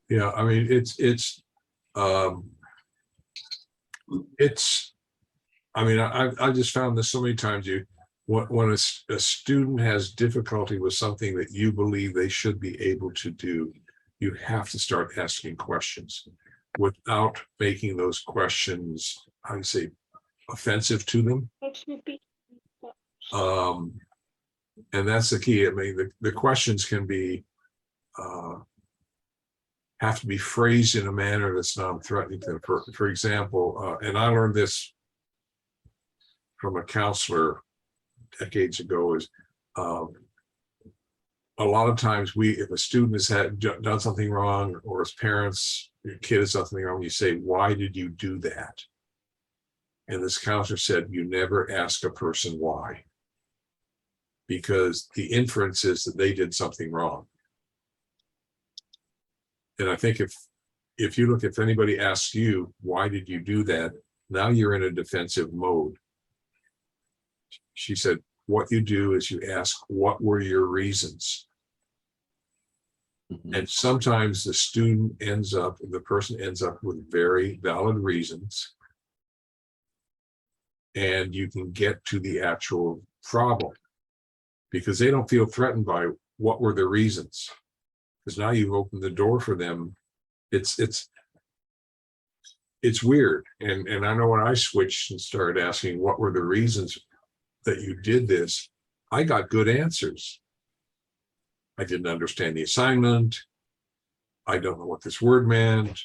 Yeah, I mean, I just found this so many times. When a student has difficulty with something that you believe they should be able to do, you have to start asking questions without making those questions, I would say, offensive to them. And that's the key. I mean, the questions can be have to be phrased in a manner that's non-threatening to them. For example, and I learned this from a counselor decades ago, is a lot of times if a student has done something wrong, or his parents, your kid has done something wrong, you say, why did you do that? And this counselor said, you never ask a person why, because the inference is that they did something wrong. And I think if anybody asks you, why did you do that? Now you're in a defensive mode. She said, what you do is you ask, what were your reasons? Mhm. And sometimes the person ends up with very valid reasons. And you can get to the actual problem, because they don't feel threatened by what were the reasons. Because now you've opened the door for them. It's weird. And I know when I switched and started asking what were the reasons that you did this, I got good answers. I didn't understand the assignment. I don't know what this word meant.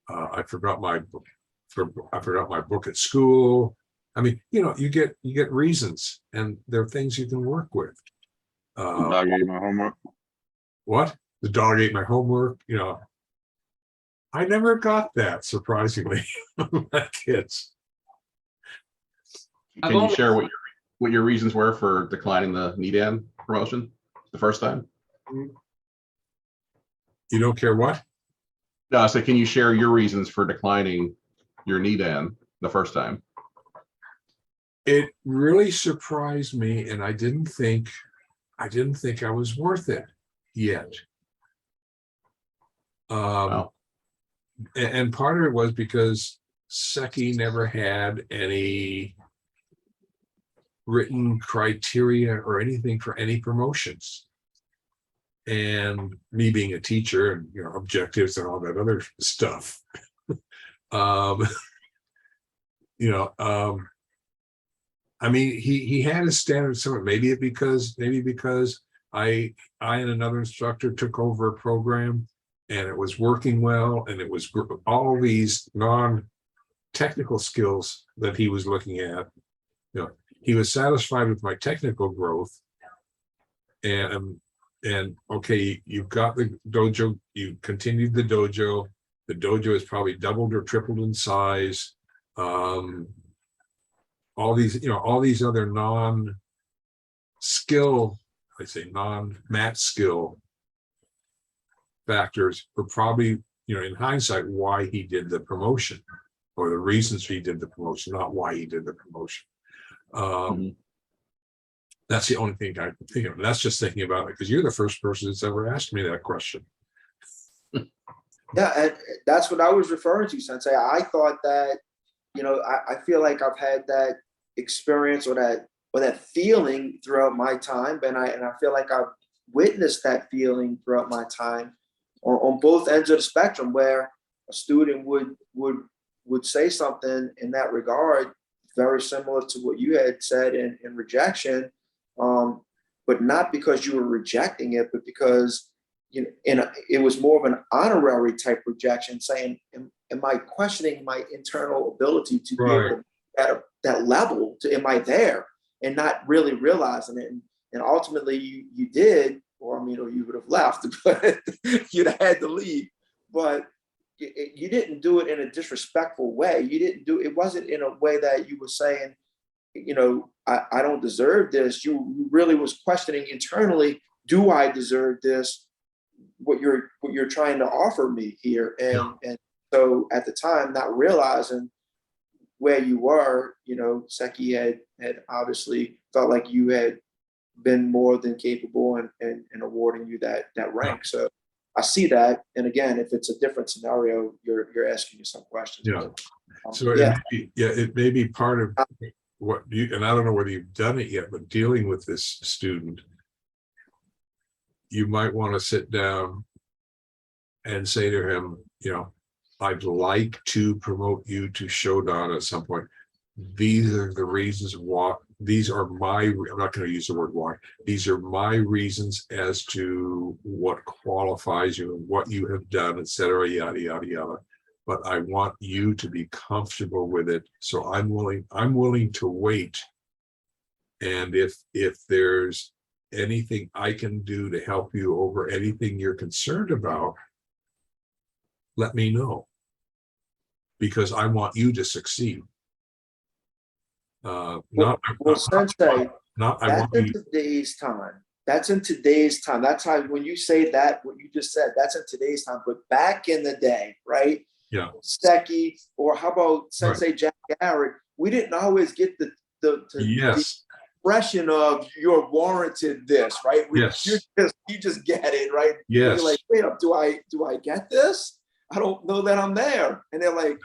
I forgot my book. I forgot my book at school. I mean, you get reasons, and there are things you can work with. The dog ate my homework. What? The dog ate my homework. I never got that, surprisingly, from my kids. Can you share what your reasons were for declining the Nidan promotion the first time? You don't care what? No, so can you share your reasons for declining your Nidan the first time? It really surprised me, and I didn't think I was worth it yet. Wow. And part of it was because Seki never had any written criteria or anything for any promotions. And me being a teacher and objectives and all that other stuff. I mean, he had a standard somewhere. Maybe because I and another instructor took over a program and it was working well, and it was all these non-technical skills that he was looking at. He was satisfied with my technical growth, and okay, you've got the dojo, you continued the dojo has probably doubled or tripled in size. All these other non-skill I say non-mat skill factors were probably, in hindsight, why he did the promotion, or the reasons he did the promotion, not why he did the promotion. That's the only thing I can think of. That's just thinking about it because you're the first person that's ever asked me that question. Yeah, and that's what I was referring to, Sensei. I thought that, I feel like I've had that experience or that feeling throughout my time, and I feel like I've witnessed that feeling throughout my time on both ends of the spectrum, where a student would say something in that regard, very similar to what you had said in rejection, but not because you were rejecting it, but because it was more of an honorary type rejection, saying, am I questioning my internal ability to be able to at that level? Am I there? And not really realizing it. And ultimately you did, or you would have left, but you'd have had to leave. But you didn't do it in a disrespectful way. It wasn't in a way that you were saying, I don't deserve this. You really was questioning internally, do I deserve this? What you're trying to offer me here. And so at the time, not realizing where you were, Seki had obviously felt like you had been more than capable and awarding you that rank. So I see that. And again, if it's a different scenario, you're asking me some questions. Yeah. So it may be part of what you, and I don't know whether you've done it yet, but dealing with this student, you might want to sit down and say to him, I'd like to promote you to Shodan at some point. These are the reasons why. These are I'm not going to use the word why. These are my reasons as to what qualifies you and what you have done, etc. Yada yada yada. But I want you to be comfortable with it. So I'm willing to wait. And if there's anything I can do to help you over anything you're concerned about, let me know, because I want you to succeed. Sensei, that's in today's time. That's in today's time. That's how, when you say that, what you just said, that's in today's time. But back in the day, right? Yeah. Seki, or how about Sensei Jack Garrett? We didn't always get the expression of you're warranted this, right? You just get it, right? Yes. You're like, wait up, do I get this? I don't know that I'm there. And they're like,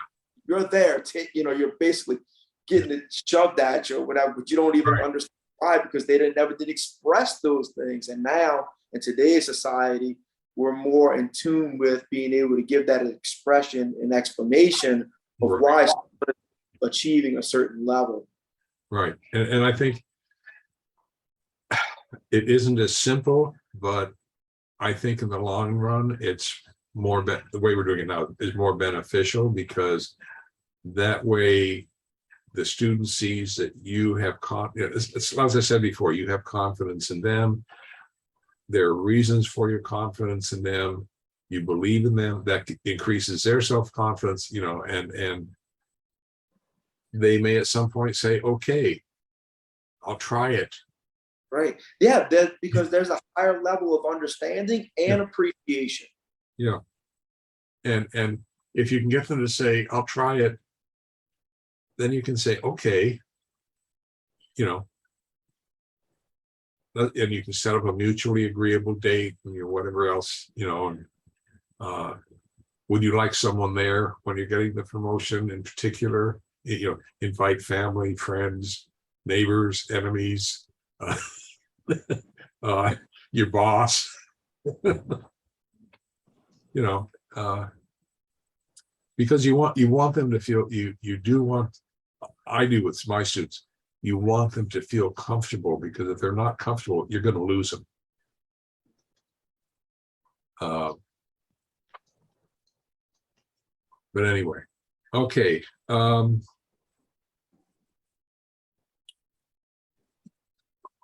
you're there. You're basically getting it shoved at you or whatever, but you don't even understand why, because they never did express those things. And now in today's society, we're more in tune with being able to give that expression and explanation of why someone is achieving a certain level. Right. And I think it isn't as simple, but I think in the long run, it's more, the way we're doing it now is more beneficial, because that way the student sees that you have confidence. As I said before, you have confidence in them. There are reasons for your confidence in them. You believe in them. That increases their self-confidence, and they may at some point say, okay, I'll try it. Right. Yeah, because there's a higher level of understanding and appreciation. Yeah. And if you can get them to say, I'll try it, then you can say, okay, and you can set up a mutually agreeable date and whatever else, would you like someone there when you're getting the promotion in particular? Invite family, friends, neighbors, enemies, your boss, because you want them to feel, you do want, I do with my students, you want them to feel comfortable, because if they're not comfortable, you're going to lose them. But anyway, okay.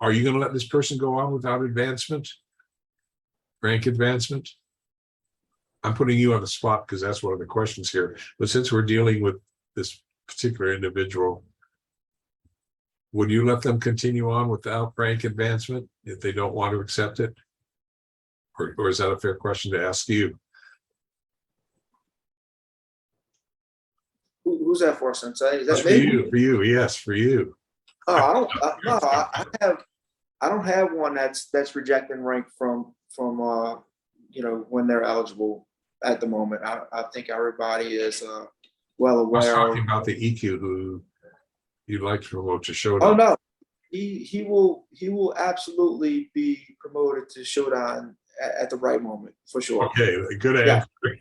Are you going to let this person go on without advancement, rank advancement? I'm putting you on the spot because that's one of the questions here. But since we're dealing with this particular individual, would you let them continue on without rank advancement if they don't want to accept it? Or is that a fair question to ask you? Who's that for, Sensei? Is That's that for me? you, yes, for you. Oh, I don't. No, I don't have one that's rejecting rank from when they're eligible at the moment. I think everybody is well I was aware. talking about the EQ who you'd like to promote to Shodan. Oh no, he will absolutely be promoted to Shodan at the right moment for sure. Okay, good Yeah. answer.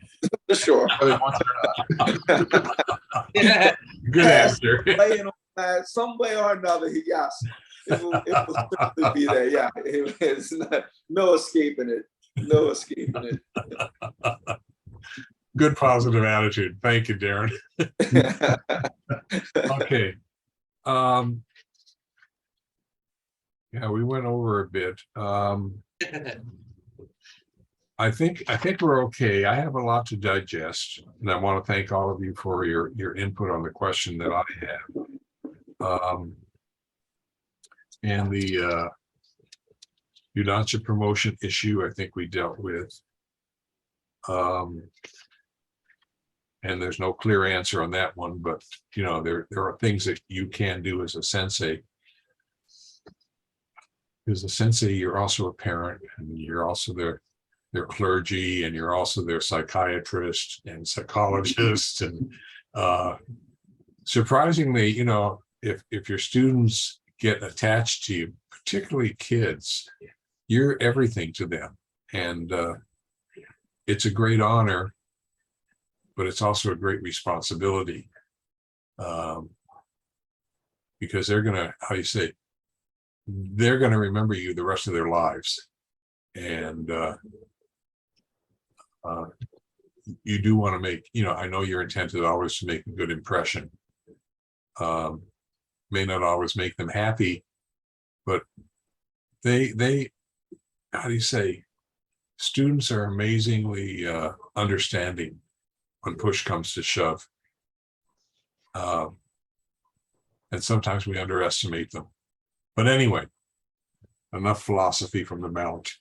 For sure. Whether he wants it or not. Yeah. Good answer. Playing on that some way or another, yes, it will certainly be there. Yeah, it's no escaping it. No escaping it. Good positive attitude. Thank you, Darren. Okay. Yeah, we went over a bit. I think we're okay. I have a lot to digest, and I want to thank all of you for your input on the question that I have. And the yudansha promotion issue, I think we dealt with. And there's no clear answer on that one, but there are things that you can do as a sensei. As a sensei, you're also a parent, and you're also their clergy, and you're also their psychiatrist and psychologist. And surprisingly, if your students get attached to you, particularly kids, you're everything to them. And it's a great honor, but it's also a great responsibility, because they're going to, they're going to remember you the rest of their lives. And you do want to make, I know your intent is always to make a good impression. May not always make them happy, but they students are amazingly understanding when push comes to shove. And sometimes we underestimate them. But anyway, enough philosophy from the mount.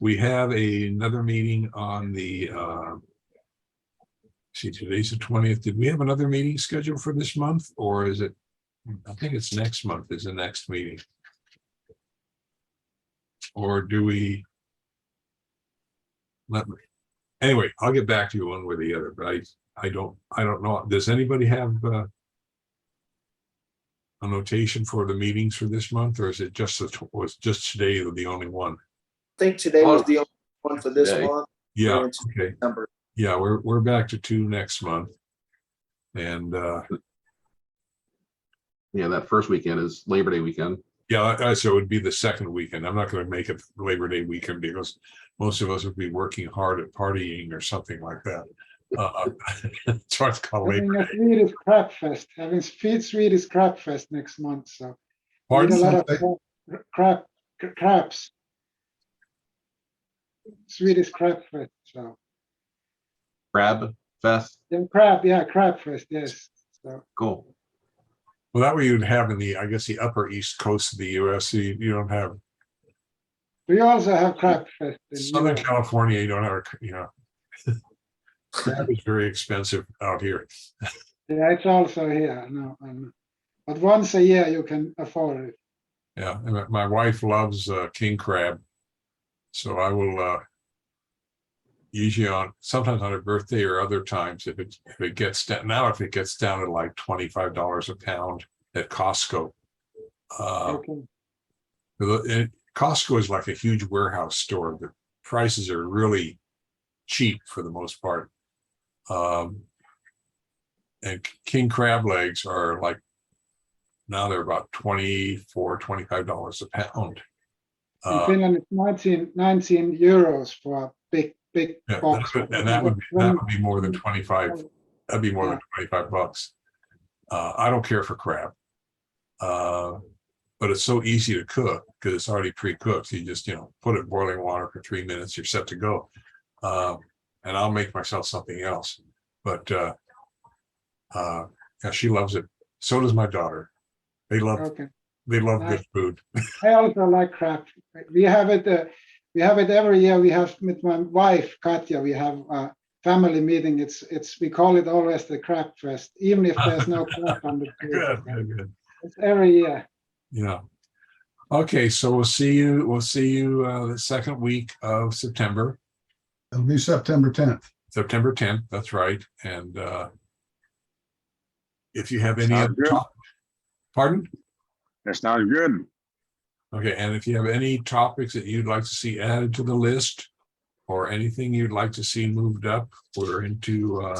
We have another meeting on the, today's the 20th. Did we have another meeting scheduled for this month, or is it, I think it's next month is the next meeting. Or do we, anyway, I'll get back to you one way or the other, but I don't know. Does anybody have a notation for the meetings for this month, or is it was just today the only one? I think today was the only one for this Today. month. Yeah. We're into Okay. December. Yeah, we're back to 2 next month, and Yeah, that first weekend is Labor Day weekend. yeah, so it would be the second weekend. I'm not going to make it Labor Day weekend because most of us would be working hard at partying or something like that. It's hard to call Having Labor a Day. Swedish crab fest, having Swedish crab fest next month. So we need Pardon? a lot of crabs. Swedish crab fest. So Crab Fest. crab fest. Yes. So Cool. Well, that way you'd have in the, I guess, the upper East Coast of the U.S. So you don't have we also have crab fest in Southern Europe. California. You don't have, crab is very expensive out here. Yeah, it's also here. No, but once a year you can afford it. Yeah, and my wife loves king crab, so I will usually sometimes on her birthday or other times if it gets down if it gets down to like $25 a pound at Costco. Okay. Costco is like a huge warehouse store. The prices are really cheap for the most part. And king crab legs are like, now they're about $24-25 a pound. In Finland, it's 19 euros for a big Yeah, box. and that would be more than 25. That'd be more than $25. I don't care for crab, but it's so easy to cook because it's already pre-cooked. You just put it in boiling water for 3 minutes. You're set to go, and I'll make myself something else. But yeah, she loves it. So does my daughter. They love Okay. good food. I also like crab. We have it. We have it every year. We have with my wife Katja. We have a family meeting. We call it always the crab fest, even if there's no crab on the table. Good. It's every year. Yeah. Okay, so we'll see you the second week of September. It'll be September 10th. September 10th, that's right. And if you have any Sounds other good. pardon? That sounds good. Okay, and if you have any topics that you'd like to see added to the list or anything you'd like to see moved up, we're into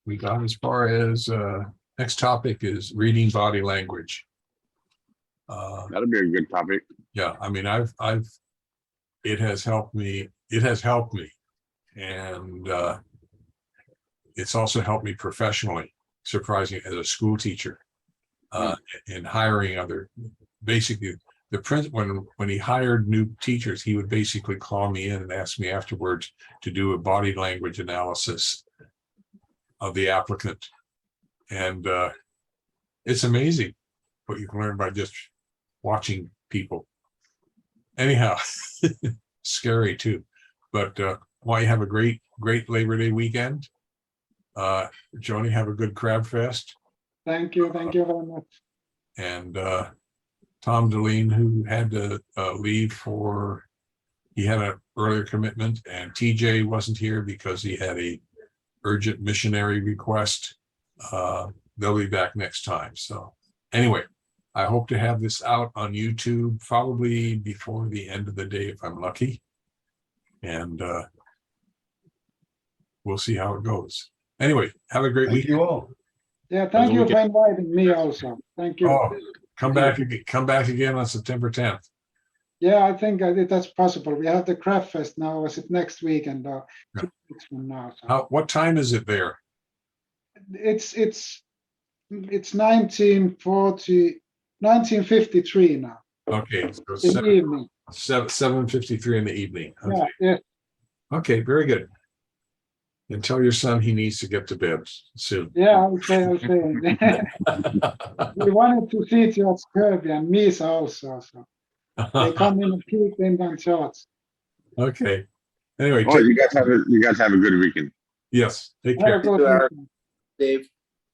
we got as far as next topic is reading body language. That'll be a good topic. Yeah, I mean, it has helped me. And it's also helped me professionally, surprisingly, as a school teacher, in hiring basically the principal, when he hired new teachers, he would basically call me in and ask me afterwards to do a body language analysis of the applicant. And it's amazing what you can learn by just watching people. Anyhow, scary too, but why you have a great Labor Day weekend. Joni, have a good Crab Fest. Thank you very much. And Tom Deline, who had to leave he had an earlier commitment, and TJ wasn't here because he had a urgent missionary request. They'll be back next time. So anyway, I hope to have this out on YouTube probably before the end of the day if I'm lucky. And we'll see how it goes. Anyway, have a great Thank week. you all. Yeah, thank you for inviting me also. Thank you. Oh, come back again on September 10th. Yeah, I think that's possible. We have the Crab Fest now. Was it next week? And 2 weeks from now. So. What time is it there? It's 1953 now. Okay, so In the evening. 7:53 in the evening. Okay. Yeah. Okay, very good. And tell your son he needs to get to bed soon. Yeah, I'll say. We wanted to see George Kirby and Misa also. So they come in and keep in on shorts. Okay. Anyway, Oh, you guys have a good weekend. yes, take Have a care. good weekend. Dave.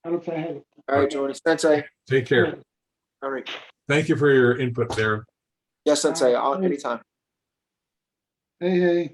I'll say hey. All right, Joni. Sensei. Take care. All right. Thank you for your input there. Yes, Sensei. Anytime. Hey.